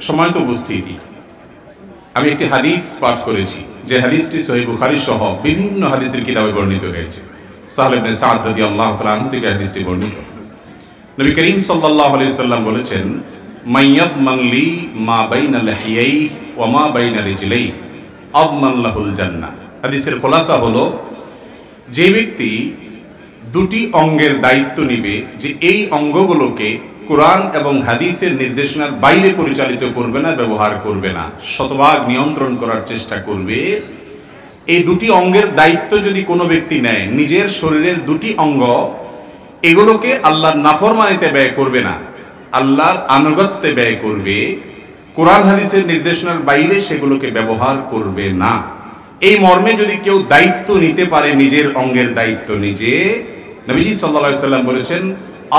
সম্মানিত উপস্থিতি, আমি একটি হাদিস পাঠ করেছি যে হাদিসটি সহিহ বুখারী সহ বিভিন্ন হাদিসের কিতাবে বর্ণিত হয়েছে। সাহল ইবনে সাদ রাদিয়াল্লাহু তাআলা আনহু থেকে হাদিসটি বর্ণিত। নবী করিম সাল্লাল্লাহু আলাইহি সাল্লাম বলেছেন, মাইয়াদমান লি মা বাইনা লিহিয়াইহি ওয়া মা বাইনা রিজলাইহি আযমান লাহুল জান্নাহ। হাদিসের খোলাসা হলো, যে ব্যক্তি দুটি অঙ্গের দায়িত্ব নেবে, যে এই অঙ্গগুলোকে কোরআন এবং হাদিসের নির্দেশনার বাইরে পরিচালিত করবে না, ব্যবহার করবে না, শতভাগ নিয়ন্ত্রণ করার চেষ্টা করবে, এই দুটি অঙ্গের দায়িত্ব যদি কোনো ব্যক্তি নেয়, নিজের শরীরের দুটি অঙ্গ, এগুলোকে আল্লাহর নাফরমানিতে ব্যয় করবে না, আল্লাহর আনুগত্যে ব্যয় করবে, কোরআন হাদিসের নির্দেশনার বাইরে সেগুলোকে ব্যবহার করবে না, এই মর্মে যদি কেউ দায়িত্ব নিতে পারে, নিজের অঙ্গের দায়িত্ব নিজে, নবীজি সাল্লাল্লাহু আলাইহি সাল্লাম বলেছেন,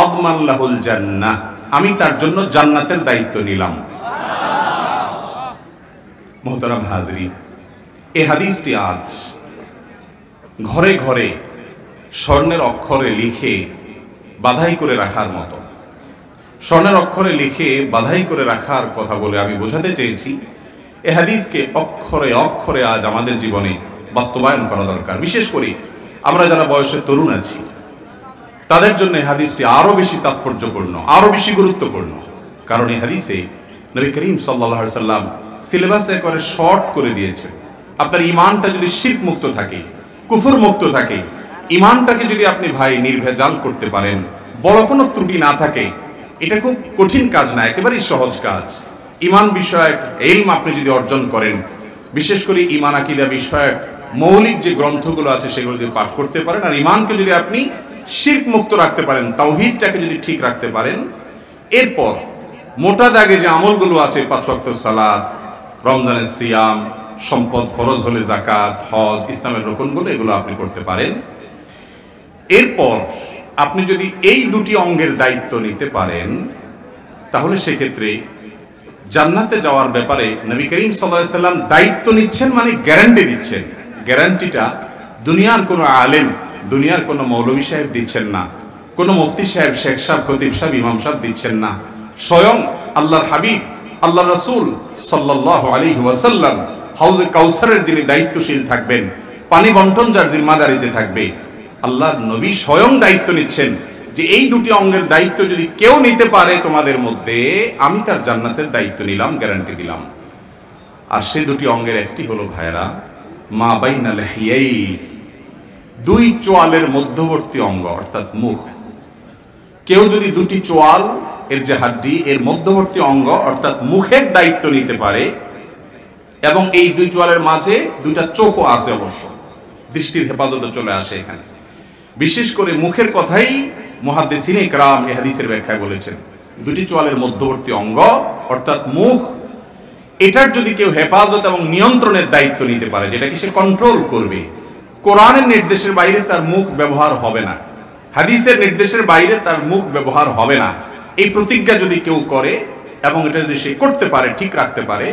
আযমান লাহুল জান্নাহ, আমি তার জন্য জান্নাতের দায়িত্ব নিলাম। মুহতারাম হাজরিন, এই হাদিসটি আজ ঘরে ঘরে স্বর্ণের অক্ষরে লিখে বাধাই করে রাখার মতো। স্বর্ণের অক্ষরে লিখে বাধাই করে রাখার কথা বলে আমি বোঝাতে চেয়েছি, এই হাদিসকে অক্ষরে অক্ষরে আজ আমাদের জীবনে বাস্তবায়ন করা দরকার। বিশেষ করে আমরা যারা বয়সে তরুণ আছি, তাদের জন্য এই হাদিসটি আরো বেশি তাৎপর্যপূর্ণ, আরো বেশি গুরুত্বপূর্ণ। কারণ এই হাদিসে নবী করিম সাল্লাল্লাহু আলাইহি সাল্লাম সিলেবাসে করে শর্ট করে দিয়েছেন। আপনার ঈমানটা যদি শিরক মুক্ত থাকে, কুফর মুক্ত থাকে, ঈমানটাকে যদি আপনি ভাই নির্ভেজাল করতে পারেন, বড় কোনো ত্রুটি না থাকে, এটা খুব কঠিন কাজ না, একেবারেই সহজ কাজ। ঈমান বিষয়ক ইলম আপনি যদি অর্জন করেন, বিশেষ করে ঈমান আকীদা বিষয়ক মৌলিক যে গ্রন্থগুলো আছে সেগুলো যদি পাঠ করতে পারেন, আর ঈমানকে যদি আপনি শিরক মুক্ত রাখতে পারেন, তাওহীদটাকে যদি ঠিক রাখতে পারেন, এরপর মোটা দাগে যে আমলগুলো আছে, 5 ওয়াক্ত সালাত, রমজানের সিয়াম, সম্পদ ফরজ হলে যাকাত, হজ, ইসলামের রুকনগুলো, এগুলো আপনি করতে পারেন। এরপর আপনি যদি এই দুটি অঙ্গের দায়িত্ব নিতে পারেন, তাহলে সেক্ষেত্রে জান্নাতে যাওয়ার ব্যাপারে নবী করিম সাল্লাল্লাহু আলাইহি সাল্লাম দায়িত্ব নিচ্ছেন, মানে গ্যারান্টি দিচ্ছেন। গ্যারান্টিটা দুনিয়ার কোনো আলেম, দুনিয়ার কোনো মৌলভী সাহেব দিচ্ছেন না, কোনো মুফতি সাহেব, শেখ সাহেব, খতিব সাহেব, ইমাম সাহেব দিচ্ছেন না। স্বয়ং আল্লাহর হাবিব, আল্লাহ রাসূল সাল্লাল্লাহু আলাইহি ওয়াসাল্লাম হাউজে কাউসারের যিনি দায়িত্বশীল থাকবেন, পানি বন্টন যার জিম্মাদারিতে থাকবে, আল্লাহর নবী স্বয়ং দায়িত্ব নিচ্ছেন যে এই দুটি অঙ্গের দায়িত্ব যদি কেউ নিতে পারে তোমাদের মধ্যে, আমি তার জান্নাতের দায়িত্ব নিলাম, গ্যারান্টি দিলাম। আর সেই দুটি অঙ্গের একটি হলো ভাইরা মা বাইনা লিহিয়াইহি, দুই চোয়ালের মধ্যবর্তী অঙ্গ, অর্থাৎ মুখ। কেউ যদি দুটি চোয়াল, এর যে হাড্ডি, এর মধ্যবর্তী অঙ্গ অর্থাৎ মুখের দায়িত্ব নিতে পারে, এবং এই দুই চোয়ালের মাঝে দুইটা চোখও আছে, অবশ্য দৃষ্টির হেফাজতে চলে আসে এখানে। বিশেষ করে মুখের কথাই মুহাদ্দিসিনে ইকরাম এই হাদিসের ব্যাখ্যায় বলেছেন, দুটি চোয়ালের মধ্যবর্তী অঙ্গ অর্থাৎ মুখ, এটার যদি কেউ হেফাজত এবং নিয়ন্ত্রণের দায়িত্ব নিতে পারে, যেটাকে সে কন্ট্রোল করবে, কোরআনের নির্দেশের বাইরে তার মুখ ব্যবহার হবে না, হাদিসের নির্দেশের বাইরে তার মুখ ব্যবহার হবে না, এই প্রতিজ্ঞা যদি কেউ করে এবং এটা যদি সে করতে পারে, ঠিক রাখতে পারে,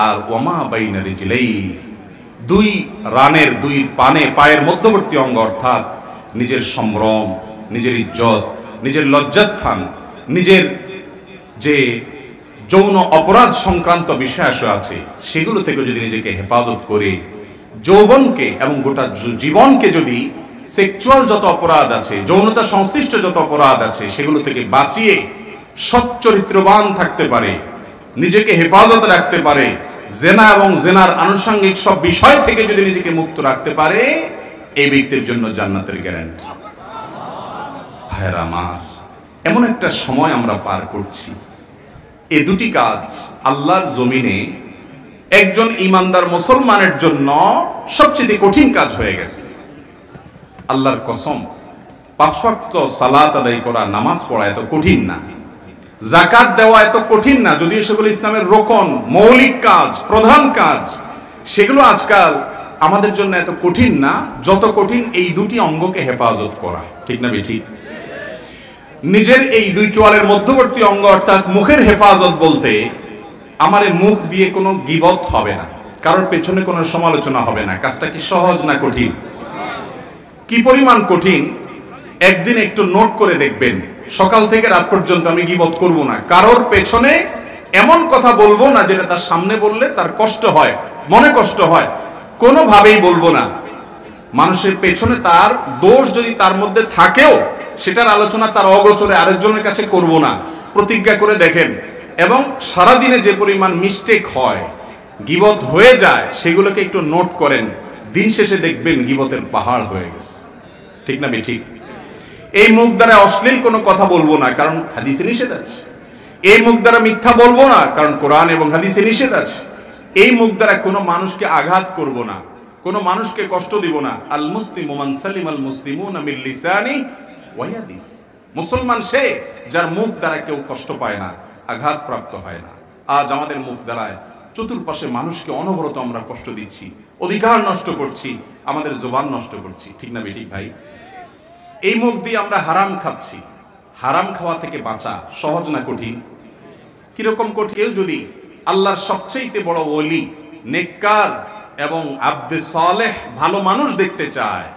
আর ওয়ামা বাইনা রিজলাইহি, দুই রানের, দুই পায়ের মধ্যবর্তী অঙ্গ অর্থাৎ নিজের সম্ভ্রম, নিজের ইজ্জত, নিজের লজ্জাস্থান, নিজের যে যৌন অপরাধ সংক্রান্ত বিষয় আছে, সেগুলো থেকে যদি নিজেকে হেফাজত করে, যৌবনকে এবং গোটা জীবনকে যদি সেক্সুয়াল যত অপরাধ আছে, যৌনতা সংশ্লিষ্ট যত অপরাধ আছে, সেগুলো থেকে বাঁচিয়ে সচ্চরিত্রবান থাকতে পারে, নিজেকে হেফাজত রাখতে পারে, জেনা এবং জেনার আনুষঙ্গিক সব বিষয় থেকে যদি নিজেকে মুক্ত রাখতে পারে, এই ব্যক্তির জন্য জান্নাতের গ্যারান্টি। ভাইরা আমার, এমন একটা সময় আমরা পার করছি, এই দুটি কাজ আল্লাহর জমিনে একজন ইমানদার মুসলমানের জন্য সবচেয়ে কঠিন কাজ হয়ে গেছে। আল্লাহর কসম, 5 ওয়াক্ত সালাত আদায় করা, নামাজ পড়া এত কঠিন না, যাকাত দেওয়া এত কঠিন না, যদিও সেগুলো ইসলামের রোকন, মৌলিক কাজ, প্রধান কাজ, সেগুলো আজকাল আমাদের জন্য এত কঠিন না যত কঠিন এই দুটি অঙ্গকে হেফাজত করা। ঠিক না ঠিক? নিজের এই দুই চোয়ালের মধ্যবর্তী অঙ্গ অর্থাৎ মুখের হেফাজত বলতে আমার মুখ দিয়ে কোনো গীবত হবে না, কারোর পেছনে কোনো সমালোচনা হবে না। কাজটা কি সহজ না কঠিন? কি পরিমাণ কঠিন একদিন একটু নোট করে দেখবেন, সকাল থেকে রাত পর্যন্ত আমি গীবত করব না, কারোর পেছনে এমন কথা বলবো না যেটা তার সামনে বললে তার কষ্ট হয়, মনে কষ্ট হয়, কোনোভাবেই বলবো না। মানুষের পেছনে তার দোষ যদি তার মধ্যে থাকেও সেটার আলোচনা তার অগোচরে আরেকজনের কাছে করব না, প্রতিজ্ঞা করে দেখেন। এবং সারাদিনে যে পরিমাণ মিস্টেক হয়, গীবত হয়ে যায়, সেগুলোকে একটু নোট করেন, দিন শেষে দেখবেন গীবতের পাহাড় হয়ে গেছে। ঠিক না ঠিক? এই মুখ দ্বারা অশ্লীল কোনো কথা বলবো না, কারণ হাদিসে নিষেধ আছে। এই মুখ দ্বারা মিথ্যা বলবো না, কারণ কোরআন এবং হাদিসে নিষেধ আছে। এই মুখ দ্বারা কোনো মানুষকে আঘাত করব না, কোনো মানুষকে কষ্ট দিব না। আল মুসলিমু মান সালিমাল মুসলিমুনা মিন লিসানি ওয়া ইয়াদি। মুসলমান সে যার মুখ দ্বারা কেউ কষ্ট পায় না, আঘাত প্রাপ্ত হয় না। আজ আমাদের মুখ দ্বারায় চতুর্পাশে মানুষকে অনবরত আমরা কষ্ট দিচ্ছি, অধিকার নষ্ট করছি, আমাদের জবান নষ্ট করছি। ঠিক না ঠিক ভাই? এই মুখ দিয়ে আমরা হারাম খাচ্ছি। হারাম খাওয়া থেকে বাঁচা সহজ না কঠিন? কিরকম কঠিন? কেউ যদি আল্লাহর সবচেয়ে বড় ওলি, নেককার এবং আব্দে সালেহ, ভালো মানুষ দেখতে চায়,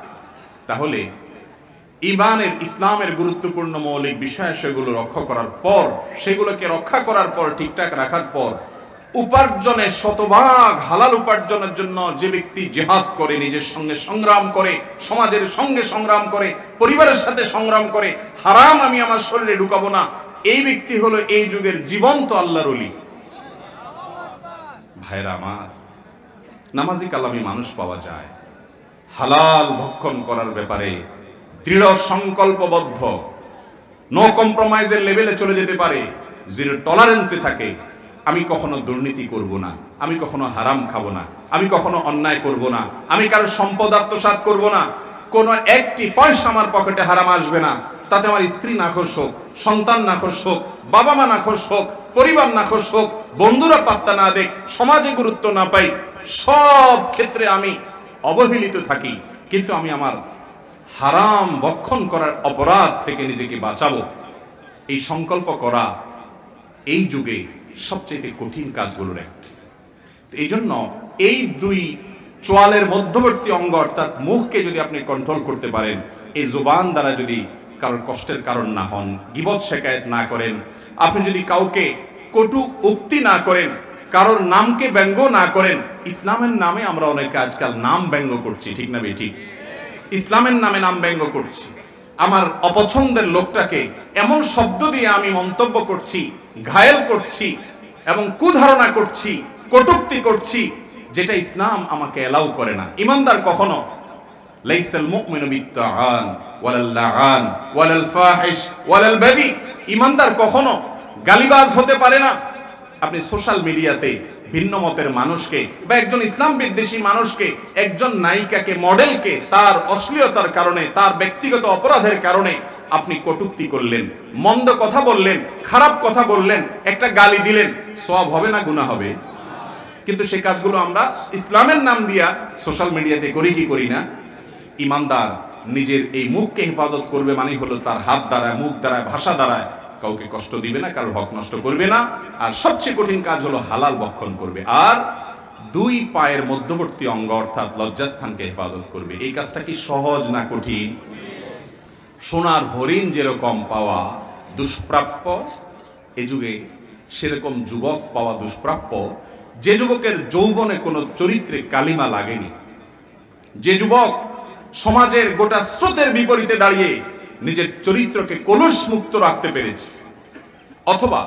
তাহলে ইমানের, ইসলামের গুরুত্বপূর্ণ মৌলিক বিষয় সেগুলো সেগুলোকে রক্ষা করার পর, ঠিকঠাক রাখার পর, উপার্জনের শতভাগ হালাল উপার্জনের জন্য যে ব্যক্তি জিহাদ করে, নিজের সঙ্গে সংগ্রাম করে, সমাজের সঙ্গে সংগ্রাম করে, পরিবারের সাথে সংগ্রাম করে, হারাম আমি আমার শরীরে ঢুকাবো না, এই ব্যক্তি হলো এই যুগের জীবন্ত আল্লাহর ওলি। ভাইরা আমার, নামাজি কালামি মানুষ পাওয়া যায়, হালাল ভক্ষণ করার ব্যাপারে দৃঢ় সংকল্পবদ্ধ, নো কম্প্রোমাইজের লেভেলে চলে যেতে পারে, জিরো টলারেন্সে থাকে। আমি কখনো দুর্নীতি করব না, আমি কখনো হারাম খাবো না, আমি কখনো অন্যায় করব না, আমি কারো সম্পদ আত্মসাৎ করব না, কোনো একটি পয়সা আমার পকেটে হারাম আসবে না। তাতে আমার স্ত্রী নাখোশ হোক, সন্তান নাখোশ হোক, বাবা মা নাখোশ হোক, পরিবার নাখোশ হোক, বন্ধুরা পাত্তা না দেখ, সমাজে গুরুত্ব না পাই, সব ক্ষেত্রে আমি অবহেলিত থাকি, কিন্তু আমি আমার হারাম ভক্ষণ করার অপরাধ থেকে নিজেকে বাঁচাবো, এই সংকল্প করা এই যুগে সবচেয়ে কঠিন কাজগুলোর একটি। এই জন্য এই দুই চোয়ালের মধ্যবর্তী অঙ্গ অর্থাৎ মুখকে যদি আপনি কন্ট্রোল করতে পারেন, এই জবান দ্বারা যদি কারোর কষ্টের কারণ না হন, গীবত শিকায়েত না করেন, আপনি যদি কাউকে কটু উক্তি না করেন, কারোর নামকে ব্যঙ্গ না করেন। ইসলামের নামে আমরা অনেকে আজকাল নাম ব্যঙ্গ করছি। ঠিক না ঠিক? ইসলামের নামে নাম ব্যঙ্গ করছি। আমার অপছন্দের লোকটাকে এমন শব্দ দিয়ে আমি মন্তব্য করছি, ঘায়েল করছি এবং কুধারণা করছি, কটূক্তি করছি, যেটা ইসলাম আমাকে এলাও করে না। ইমানদার কখনো লাইসাল মুমিনু বিত্তাআন ওয়ালাল লাআন ওয়ালাল ফাহিশ ওয়ালাল বাদি, ইমানদার কখনো গালিবাজ হতে পারে না। আপনি সোশ্যাল মিডিয়াতে ভিন্ন মতের মানুষকে বা একজন ইসলাম বিদ্বেষী মানুষকে, একজন নায়িকাকে, মডেলকে তার অশ্লীলতার কারণে, তার ব্যক্তিগত অপরাধের কারণে আপনি কটূক্তি করলেন, মন্দ কথা বললেন, খারাপ কথা বললেন, একটা গালি দিলেন, সওয়াব হবে না গুনাহ হবে? কিন্তু সেই কাজগুলো আমরা ইসলামের নাম দিয়া সোশ্যাল মিডিয়াতে করি কি করি না? ইমানদার নিজের এই মুখকে হেফাজত করবে, মানে হলো তার হাত দ্বারা, মুখ দ্বারা, ভাষা দ্বারা কাউকে কষ্ট দিবে না, কারোর হক নষ্ট করবে না। আর সবচেয়ে কঠিন কাজ হলো হালাল ভক্ষণ করবে। আর দুই পায়ের মধ্যবর্তী অঙ্গ অর্থাৎ লজ্জাস্থানকে হেফাজত করবে। এই কাজটা কি সহজ না কঠিন? সোনার হরিণ যেরকম পাওয়া দুষ্প্রাপ্য, এ যুগে সেরকম যুবক পাওয়া দুষ্প্রাপ্য, যে যুবকের যৌবনে কোনো চরিত্রে কালিমা লাগেনি, যে যুবক সমাজের গোটা স্রোতের বিপরীতে দাঁড়িয়ে নিজের চরিত্রকে কলুষ মুক্ত রাখতে পেরেছে, অথবা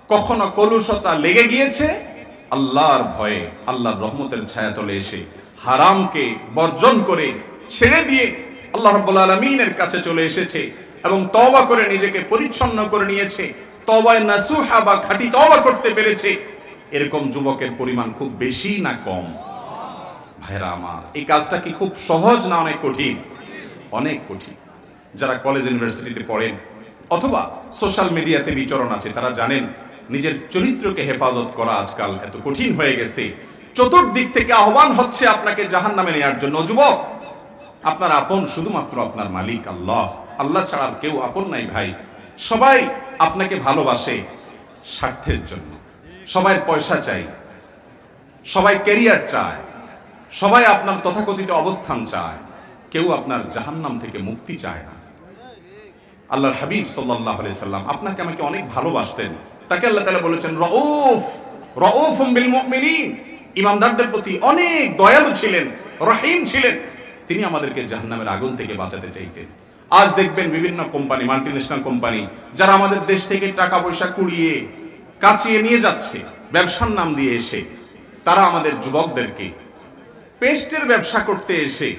কখনো কলুষতা লেগে গিয়েছে, আল্লাহর ভয়ে, আল্লাহর রহমতের ছায়াতলে এসে হারামকে বর্জন করে ছেড়ে দিয়ে আল্লাহ রাব্বুল আলামিনের কাছে চলে এসেছে এবং তওবা করে নিজেকে পরিচ্ছন্ন করে নিয়েছে, তওবায়ে নাসুহা বা খাঁটি তওবা করতে পেরেছে, এরকম যুবকের পরিমাণ খুব বেশি না কম? ভাইরা আমার, এই কাজটা কি খুব সহজ না অনেক কঠিন? অনেক কঠিন। যারা কলেজ ইউনিভার্সিটিতে পড়েন অথবা সোশ্যাল মিডিয়াতে বিচরণ আছে, তারা জানেন নিজের চরিত্রকে হেফাজত করা আজকাল এত কঠিন হয়ে গেছে। চতুর্দিক থেকে আহ্বান হচ্ছে আপনাকে জাহান্নামে নেওয়ার জন্য। যুবক, আপনার আপন শুধুমাত্র আপনার মালিক আল্লাহ, আল্লাহ ছাড়া আর কেউ আপন নাই ভাই। সবাই আপনাকে ভালোবাসে স্বার্থের জন্য, সবাই পয়সা চাই, সবাই ক্যারিয়ার চায়, সবাই আপনার তথাকথিত অবস্থান চায়, কেউ আপনার জাহান্নাম থেকে মুক্তি চায় না। আল্লাহর হাবিব সাল্লাল্লাহু আলাইহি সাল্লাম আপনাকে আমাকে অনেক ভালোবাসতেন, তাকে আল্লাহ তাআলা বলেছেন রউফ, রউফুম বিল মুমিনিন, ইমানদারদের প্রতি অনেক দয়ালু ছিলেন, রহিম ছিলেন। তিনি আমাদেরকে জাহান্নামের আগুন থেকে বাঁচাতে চাইতেন। আজ দেখবেন বিভিন্ন কোম্পানি, মাল্টিন্যাশনাল কোম্পানি, যারা আমাদের দেশ থেকে টাকা পয়সা কুড়িয়ে কাচিয়ে নিয়ে যাচ্ছে ব্যবসার নাম দিয়ে এসে, তারা আমাদের যুবকদেরকে পেস্টের ব্যবসা করতে এসে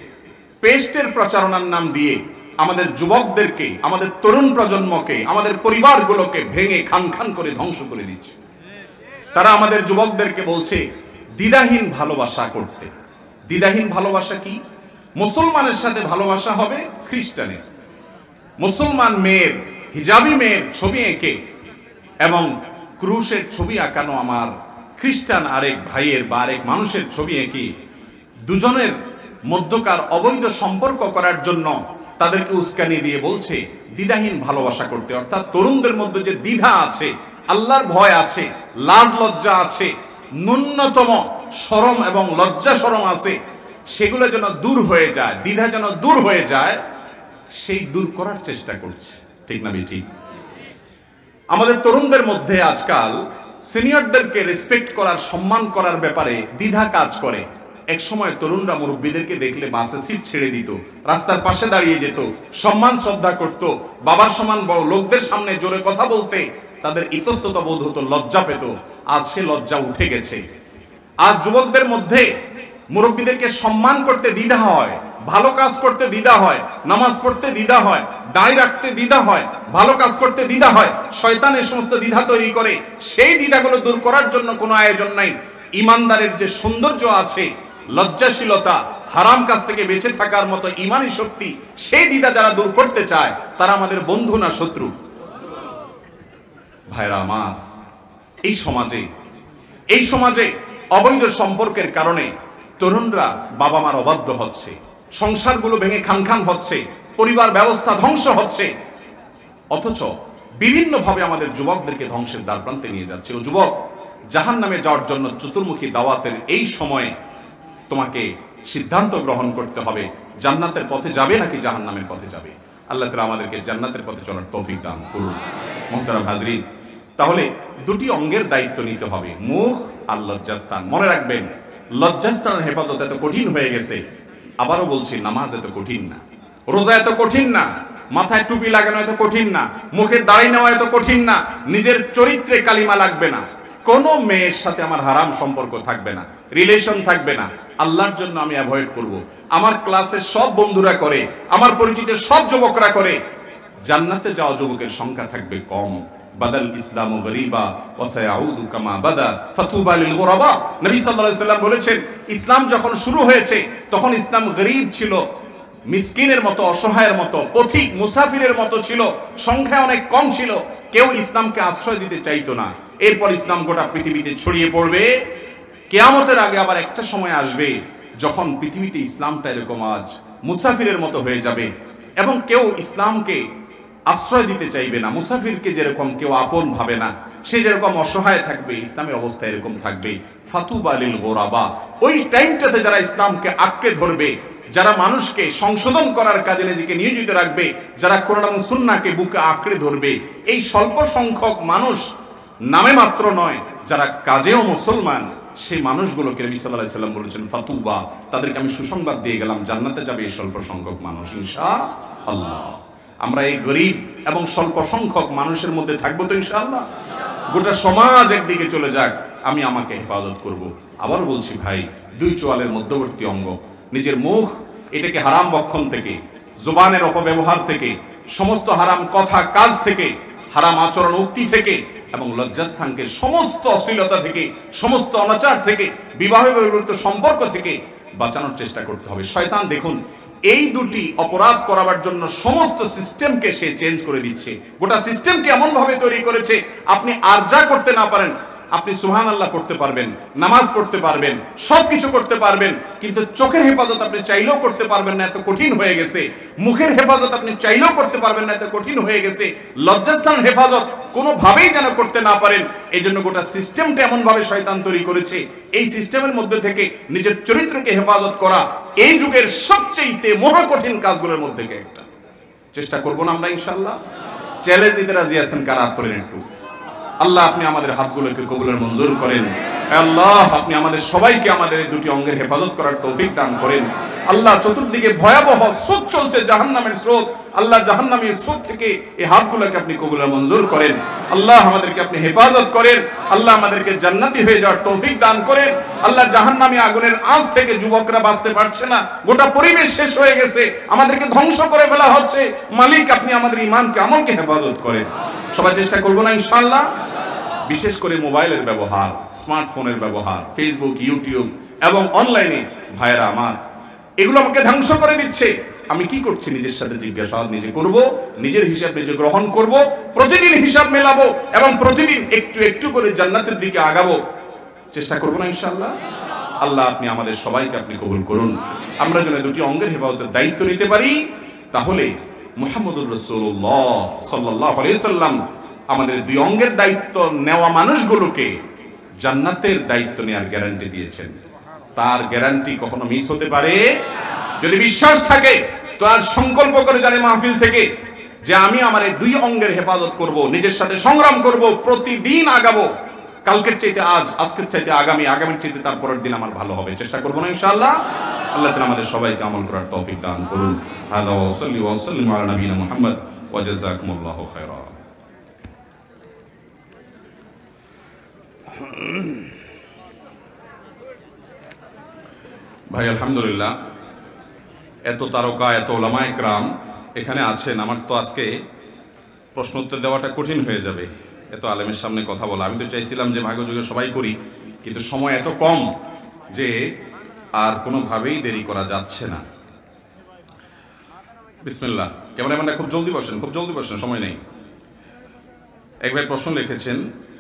পেস্টের প্রচারণার নাম দিয়ে আমাদের যুবকদেরকে, আমাদের তরুণ প্রজন্মকে, আমাদের পরিবারগুলোকে ভেঙে খান খান করে ধ্বংস করে দিচ্ছে। তারা আমাদের যুবকদেরকে বলছে দ্বিধাহীন ভালোবাসা করতে। দ্বিধাহীন ভালোবাসা কি? মুসলমানের সাথে ভালোবাসা হবে খ্রিস্টানের। মুসলমান মেয়ের, হিজাবি মেয়ের ছবি এঁকে এবং ক্রুশের ছবি আঁকানো আমার খ্রিস্টান আরেক ভাইয়ের বা আরেক মানুষের ছবি এঁকে দুজনের মধ্যকার অবৈধ সম্পর্ক করার জন্য তাদেরকে উস্কানি দিয়ে বলছে দ্বিধাহীন ভালোবাসা করতে। অর্থাৎ তরুণদের মধ্যে যে দ্বিধা আছে, আল্লাহর ভয় আছে, লাজ লজ্জা আছে, ন্যূনতম শরম এবং লজ্জা শরম আছে, সেগুলো যেন দূর হয়ে যায়, দ্বিধা যেন দূর হয়ে যায়, সেই দূর করার চেষ্টা করছে। ঠিক না ঠিক? আমাদের তরুণদের মধ্যে আজকাল সিনিয়রদেরকে রেসপেক্ট করার, সম্মান করার ব্যাপারে দ্বিধা কাজ করে। এক সময় তরুণরা মুরব্বীদেরকে দেখলে বাসে সিট ছেড়ে দিত, রাস্তার পাশে দাঁড়িয়ে যেত, সম্মান শ্রদ্ধা করত, বাবার সমান বড় লোকদের সামনে জোরে কথা বলতে তাদের ইতস্ততা বোধ হতো, লজ্জা পেত। আজ সে লজ্জা উঠে গেছে। আজ যুবকদের মধ্যে মুরব্বীদেরকে সম্মান করতে দ্বিধা হয়, ভালো কাজ করতে দ্বিধা হয়, নামাজ পড়তে দ্বিধা হয়, দাঁড়ি রাখতে দ্বিধা হয়, ভালো কাজ করতে দ্বিধা হয়। শয়তান এই সমস্ত দ্বিধা তৈরি করে। সেই দ্বিধাগুলো দূর করার জন্য কোনো আয়োজন নাই। ইমানদারের যে সৌন্দর্য আছে, লজ্জাশীলতা, হারাম কাজ থেকে বেঁচে থাকার মতো ইমানি শক্তি, সেই দ্বিধা যারা দূর করতে চায় তারা আমাদের বন্ধু না শত্রু? ভাইরা আমার, এই সমাজে অবৈধ সম্পর্কের কারণে তরুণরা বাবা মার অবাধ্য হচ্ছে, সংসারগুলো ভেঙে খান খান হচ্ছে, পরিবার ব্যবস্থা ধ্বংস হচ্ছে। অথচ বিভিন্নভাবে আমাদের যুবকদেরকে ধ্বংসের দ্বারপ্রান্তে নিয়ে যাচ্ছে। ও যুবক, জাহান্নামে যাওয়ার জন্য চতুর্মুখী দাওয়াতের এই সময়ে তোমাকে সিদ্ধান্ত গ্রহণ করতে হবে, জান্নাতের পথে যাবে নাকি জাহান্নামের পথে যাবে। আল্লাহ তাআলা আমাদেরকে জান্নাতের পথে চলার তৌফিক দান করুন। মুহতারাম হাজরিন, তাহলে দুটি অঙ্গের দায়িত্ব নিতে হবে, মুখ আর লজ্জাস্থান। মনে রাখবেন, লজ্জাস্থানের হেফাজত এত কঠিন হয়ে গেছে, আবারও বলছি, নামাজ এত কঠিন না, রোজা এত কঠিন না, মাথায় টুপি লাগানো এত কঠিন না, মুখের দাড়ি নেওয়া এত কঠিন না, নিজের চরিত্রে কালিমা লাগবে না, কোনো মেয়ের সাথে আমার হারাম সম্পর্ক থাকবে না, রিলেশন থাকবে না, আল্লাহর জন্য আমি অ্যাভয়েড করব। আমার ক্লাসের সব বন্ধুরা করে, আমার পরিচিতের সব যুবকরা করে, জান্নাতে যাওয়া যুবকের সংখ্যা থাকবে কম। বাদাল ইসলামু গরিবা ওয়া সায়াউদু কামা বাদা ফাতুবা লিল গুরাবা। নবী সাল্লাল্লাহু আলাইহি সাল্লাম বলেছেন, ইসলাম যখন শুরু হয়েছে তখন ইসলাম গরীব ছিল, মিসকিনের মতো, অসহায়ের মতো, পথিক মুসাফিরের মতো ছিল, সংখ্যা অনেক কম ছিল, কেউ ইসলামকে আশ্রয় দিতে চাইতো না। এরপর ইসলাম গোটা পৃথিবীতে ছড়িয়ে পড়বে। কিয়ামতের আগে আবার একটা সময় আসবে যখন পৃথিবীতে ইসলামটা এরকম আজ মুসাফিরের মতো হয়ে যাবে এবং কেউ ইসলামকে আশ্রয় দিতে চাইবে না। মুসাফিরকে যেরকম কেউ আপন ভাবে না, সে যেরকম অসহায় থাকবে, ইসলামের অবস্থা এরকম থাকবে। ফাতুবা লিল গুরাবা। ওই টাইমটাতে যারা ইসলামকে আঁকড়ে ধরবে, যারা মানুষকে সংশোধন করার কাজে নিজেকে নিয়োজিত রাখবে, যারা কোরআন এবং সুন্নাহকে বুকে আঁকড়ে ধরবে, এই স্বল্প সংখ্যক মানুষ নামে মাত্র নয়, যারা কাজেও মুসলমান, সেই মানুষগুলোকে নবী সাল্লাল্লাহু আলাইহি সাল্লাম বলেছেন ফাতুবা, তাদেরকে আমি সুসংবাদ দিয়ে গেলাম, জান্নাতে যাবে এই স্বল্প সংখ্যক মানুষ ইনশাআল্লাহ। আমরা এই গরিব এবং স্বল্প সংখ্যক মানুষের মধ্যে থাকবো তো ইনশাআল্লাহ। গোটা সমাজ একদিকে চলে যাক, আমি আমাকে হেফাজত করব। আবার বলছি ভাই, দুই চোয়ালের মধ্যবর্তী অঙ্গ, নিজের মুখ, এটাকে হারাম বক্ষণ থেকে, জুবানের অপব্যবহার থেকে, সমস্ত হারাম কথা কাজ থেকে, হারাম আচরণ উক্তি থেকে এবং লজ্জাস্থানকে সমস্ত অশ্লীলতা থেকে, সমস্ত অনাচার থেকে, বিবাহে ব্যবহৃত সম্পর্ক থেকে বাঁচানোর চেষ্টা করতে হবে। শয়তান দেখুন, এই দুটি অপরাধ করাবার জন্য সমস্ত সিস্টেমকে সে চেঞ্জ করে দিচ্ছে। গোটা সিস্টেমকে এমন ভাবে তৈরি করেছে, আপনি আর যা করতে না পারেন, আপনি সুবহানাল্লাহ পড়তে পারবেন, নামাজ পড়তে পারবেন, সবকিছু করতে পারবেন, কিন্তু চোখের হেফাজত আপনি চাইলেও করতে পারবেন না, এত কঠিন হয়ে গেছে। মুখের হেফাজত আপনি চাইলেও করতে পারবেন না, এত কঠিন হয়ে গেছে। লজ্জাস্থান হেফাজত কোনোভাবেই যেন করতে না পারেন, এই জন্য গোটা সিস্টেমটা এমন ভাবে শয়তান তৈরি করেছে। এই সিস্টেমের মধ্যে থেকে নিজের চরিত্রকে হেফাজত করা এই যুগের সবচেয়ে মহা কঠিন কাজগুলোর মধ্যে একটা। চেষ্টা করবো না আমরা ইনশাআল্লাহ? চ্যালেঞ্জ দিতে রাজি আছেন কারা? তোলেন একটু। আল্লাহ আপনি আমাদের হাতগুলোকে কবুলের মঞ্জুর করেন। আল্লাহ আপনি আমাদের সবাইকে আমাদের এই দুটি অঙ্গের হেফাজত করার তৌফিক দান করেন। আল্লাহ চতুর্দিকে ভয়াবহ স্রোত চলছে, জাহান্নামের স্রোত। আল্লাহ জাহান্নামের স্রোত থেকে এই হাতগুলোকে আপনি কবুলের মঞ্জুর করেন। আল্লাহ আমাদেরকে আপনি হেফাজত করেন। আল্লাহ আমাদেরকে জান্নাতি হয়ে যাওয়ার তৌফিক দান করেন। আল্লাহ জাহান্নামী আগুনের আঁচ থেকে যুবকরা বাঁচতে পারছে না, গোটা পরিবেশ শেষ হয়ে গেছে, আমাদেরকে ধ্বংস করে ফেলা হচ্ছে। মালিক আপনি আমাদের ঈমানকে আমলকে হেফাজত করেন। সবাই চেষ্টা করবো না ইনশাআল্লাহ? বিশেষ করে মোবাইলের ব্যবহার, স্মার্টফোনের ব্যবহার, ফেসবুক, ইউটিউব এবং অনলাইনে ভাইয়েরা আমার, এগুলো আমাকে ধ্বংস করে দিচ্ছে। আমি কি করছি নিজের সাথে জিজ্ঞাসাবাদ নিজে করব, নিজের হিসাব নিজে গ্রহণ করব, প্রতিদিন হিসাব মেলাবো এবং প্রতিদিন একটু একটু করে জান্নাতের দিকে আগাবো। চেষ্টা করবো না ইনশাআল্লাহ? আল্লাহ আপনি আমাদের সবাইকে আপনি কবুল করুন। আমরা যেন দুটি অঙ্গের হেফাজতের দায়িত্ব নিতে পারি, তাহলে মুহাম্মদুর রাসূলুল্লাহ সাল্লাল্লাহু আলাইহি সাল্লাম আমাদের দুই অঙ্গের দায়িত্ব নেওয়া মানুষগুলোকে জান্নাতের দায়িত্ব নেওয়ার গ্যারান্টি দিয়েছেন। তার গ্যারান্টি কখনো মিস হতে পারে? যদি বিশ্বাস থাকে তো আজ সংকল্প করে জানে মাহফিল থেকে যে আমি আমার এই দুই অঙ্গের হেফাজত করব, নিজের সাথে সংগ্রাম করব, প্রতিদিন আগাবো। কালকের চাইতে আজ, আজকের চাইতে আগামী, আগামীর চাইতে তার পরের দিন আমার ভালো হবে। চেষ্টা করবো না ইনশাআল্লাহ? আল্লাহ তাআলা আমাদের সবাইকে আমল করার তৌফিক দান করুন। হাদা ওয়া সাল্লি ওয়া সাল্লিম আলা নবিয়িনা মুহাম্মদ ওয়া জাযাকুমুল্লাহু খায়রা। ভাই আলহামদুলিল্লাহ, এত তারকা, এত ওলামা ইকরাম এখানে আছেন। আমার তো আজকে প্রশ্ন উত্তর দেওয়াটা কঠিন হয়ে যাবে, এত আলেমের সামনে কথা বলা। আমি তো চাইছিলাম যে ভাগ্যযোগে সবাই করি, কিন্তু সময় এত কম যে আর কোনোভাবেই দেরি করা যাচ্ছে না। বিসমিল্লাহ। ক্যামেরাম্যানরা খুব জলদি বসেন, খুব জলদি বসেন, সময় নেই। এক ভাই প্রশ্ন লিখেছেন,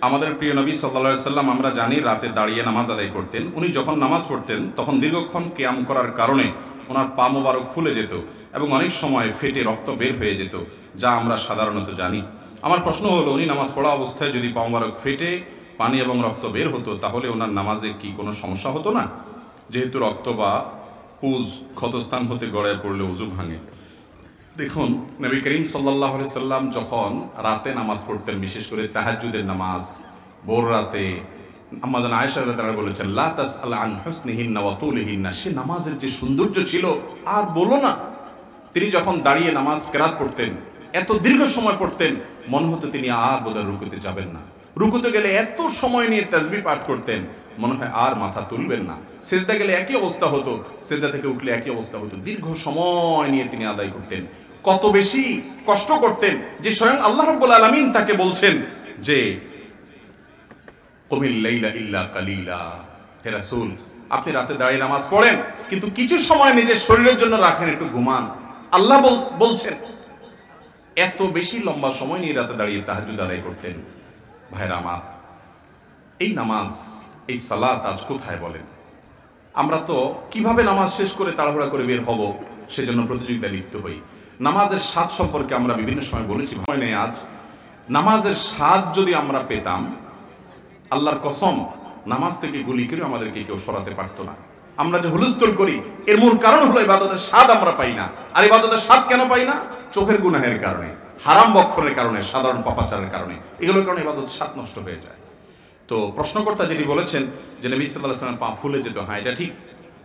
আমাদের প্রিয় নবী সাল্লাল্লাহু আলাইহি সাল্লাম আমরা জানি রাতে দাঁড়িয়ে নামাজ আদায় করতেন। উনি যখন নামাজ পড়তেন তখন দীর্ঘক্ষণ কিয়াম করার কারণে ওনার পা মোবারক ফুলে যেত এবং অনেক সময় ফেটে রক্ত বের হয়ে যেত, যা আমরা সাধারণত জানি। আমার প্রশ্ন হলো, উনি নামাজ পড়া অবস্থায় যদি পা মোবারক ফেটে পানি এবং রক্ত বের হতো, তাহলে ওনার নামাজে কি কোনো সমস্যা হতো না? যেহেতু রক্ত বা পুজ ক্ষতস্থান হতে গড়ায় পড়লে ওযু ভাঙে। দেখুন, নবী করিম সাল্লাল্লাহু আলাইহি সাল্লাম যখন রাতে নামাজ পড়তেন, বিশেষ করে তাহাজ্জুদের নামাজ, ভোর রাতে, আম্মা জান আয়েশা রাদিয়াল্লাহু আনহা বলেছেন, লা তাসআল আন হুসনিহিন্না ওয়া তুলিহিন্না, সে নামাজের যে সৌন্দর্য ছিল আর বলো না। তিনি যখন দাঁড়িয়ে নামাজ কেরাত পড়তেন, এত দীর্ঘ সময় পড়তেন, মনে হতো তিনি আর বোধহয় রুকুতে যাবেন না। রুকুতে গেলে এত সময় নিয়ে তাসবিহ পাঠ করতেন, মনে হয় আর মাথা তুলবেন না। সেজদা গেলে একই অবস্থা হতো, সেজদা থেকে উঠলে একই অবস্থা হতো। দীর্ঘ সময় নিয়ে তিনি আদায় করতেন। কত বেশি কষ্ট করতেন যে স্বয়ং আল্লাহ রাব্বুল আলামিন তাকে বলছেন যে কুমিল লাইলা ইল্লা কালিলা, হে রাসূল আপনি রাতে দাঁড়িয়ে নামাজ পড়েন, কিন্তু কিছু সময় নিজের শরীরের জন্য রাখেন, একটু ঘুমান। আল্লাহ বলছেন এত বেশি লম্বা সময় নিয়ে রাতে দাঁড়িয়ে তাহাজ্জুদ আদায় করতেন। ভাইরা আমার, এই নামাজ, এই সালাত আজ কোথায় বলেন? আমরা তো কিভাবে নামাজ শেষ করে তাড়াহুড়া করে বের হব সেজন্য প্রতিযোগিতা লিপ্ত হই। নামাজের স্বাদ সম্পর্কে আমরা বিভিন্ন সময় বলেছি, ভয় নেই আজ। নামাজের স্বাদ যদি আমরা পেতাম, আল্লাহর কসম নামাজ থেকে গুলি করে আমাদেরকে কেউ সরাতে পারতো না। আমরা যে হুলস্থুল করি এর মূল কারণ হলো ইবাদতের স্বাদ আমরা পাই না। আর ইবাদতের স্বাদ কেন পাই না? চোখের গুনাহের কারণে, হারাম বক্ষরের কারণে, সাধারণ পাপাচারের কারণে। এগুলোর কারণে ইবাদতের স্বাদ নষ্ট হয়ে যায়। তো প্রশ্নকর্তা যেটি বলেছেন যে নবী সাল্লাল্লাহু আলাইহি ওয়াসাল্লাম পা ফুলে যেত, হ্যাঁ এটা ঠিক।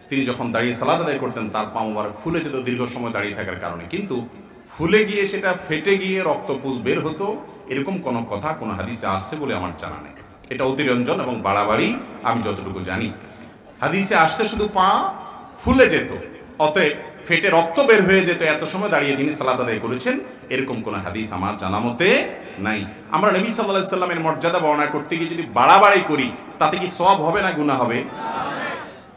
তিনি যখন দাঁড়িয়ে সালাত আদায় করতেন তার পা মোবারক ফুলে যেত দীর্ঘ সময় দাঁড়িয়ে থাকার কারণে। কিন্তু ফুলে গিয়ে সেটা ফেটে গিয়ে রক্তপুঁজ বের হতো, এরকম কোনো কথা কোনো হাদিসে আসছে বলে আমার জানা নেই। এটা অতিরঞ্জন এবং বাড়াবাড়ি, আমি যতটুকু জানি। হাদিসে আসছে শুধু পা ফুলে যেত, অতএব ফেটে রক্ত বের হয়ে যেত, এত সময় দাঁড়িয়ে তিনি সালাত আদায় করেছেন, এরকম কোনো হাদিস আমার জানা মতে নাই। আমরা নবী সাল্লাল্লাহু আলাইহি সাল্লামের মর্যাদা বর্ণনা করতে গিয়ে যদি বাড়াবাড়ি করি, তাতে কি সওয়াব হবে না গুনাহ হবে?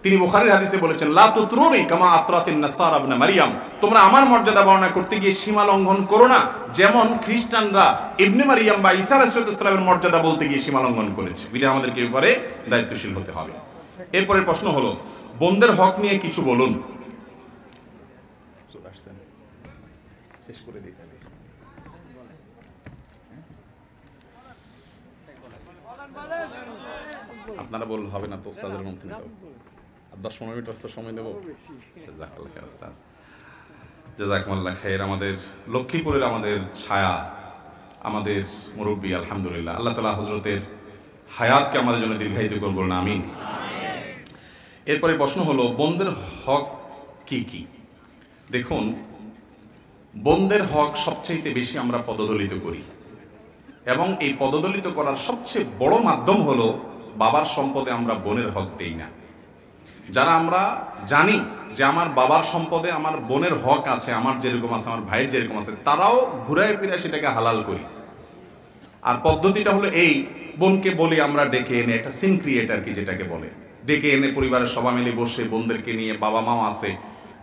তিনি বুখারীর হাদিসে বলেছেন, লা তুতরুনি কামা আতরাতিন নাসারা ইবনে মারইয়াম, তোমরা আমার মর্যাদা বর্ণনা করতে গিয়ে সীমা লঙ্ঘন করো না, যেমন খ্রিস্টানরা ইবনে মারইয়াম বা ঈসা আলাইহিস সালামের মর্যাদা বলতে গিয়ে সীমা লঙ্ঘন করেছে। বিধায় আমাদেরকে এই ব্যাপারে দায়িত্বশীল হতে হবে। এরপরের প্রশ্ন হলো, বোনদের হক নিয়ে কিছু বলুন। শেষ করে দিতে হবে। আপনারা বললে হবে না তো, ওস্তাদের মন্ত্রী তো 10-15 মিনিট সময় নেব। জাযাকাল্লাহ খাইর ওস্তাদ, জাযাকুমুল্লাহ খাইর। আমাদের লক্ষ্মীপুরের আমাদের ছায়া আমাদের মুরব্বী আলহামদুলিল্লাহ, আল্লাহ তাআলা হযরতের হায়াতকে আমাদের জন্য দীর্ঘায়িত করুন, বলুন আমিন। এরপরে প্রশ্ন হলো বোনদের হক কি কি? দেখুন, বোনদের হক সবচাইতে বেশি আমরা পদদলিত করি, এবং এই পদদলিত করার সবচেয়ে বড় মাধ্যম হলো বাবার সম্পদে আমরা বোনের হক দেই না। যারা আমরা জানি যে আমার বাবার সম্পদে আমার বোনের হক আছে, আমার যেরকম আছে, আমার ভাইয়ের যেরকম আছে, তারাও ঘুরায় ফিরে সেটাকে হালাল করি। আর পদ্ধতিটা হলো এই, বোনকে বলি আমরা ডেকে এনে, একটা সিন ক্রিয়েট আর কি যেটাকে বলে, ডেকে এনে পরিবারের সবাই মিলে বসে বোনদেরকে নিয়ে, বাবা মাও আছে,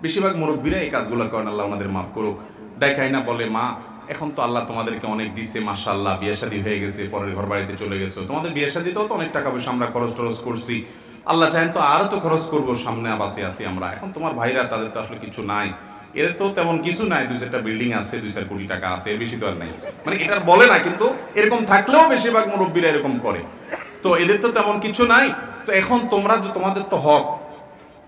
বেশিরভাগ মুরব্বীরা এই কাজগুলো করেন, আল্লাহ ওনাদের মাফ করুক, দেখাই না বলে মা এখন তো আল্লাহ তোমাদেরকে অনেক দিছে, মাশাআল্লাহ বিয়ে শাদী হয়ে গেছে, পরের ঘর বাড়িতে চলে গেছো, তোমাদের বিয়ে শাদীতেও তো অনেক টাকা পয়সা আমরা খরচ টরচ করছি, আল্লাহ চাহেন তো আরও তো খরচ করবো, সামনে আবাসে আসি আমরা, এখন তোমার ভাইরা তাদের তো আসলে কিছু নাই, এর তো তেমন কিছু নাই, 2-4টা বিল্ডিং আছে, 2-4 কোটি টাকা আছে, এর বেশি তো আর নাই, মানে এটার বলে না, কিন্তু এরকম থাকলেও বেশিরভাগ মুরব্বীরা এরকম করে, তো এদের তো তেমন কিছু নাই, তো এখন তোমরা তোমাদের তো হক,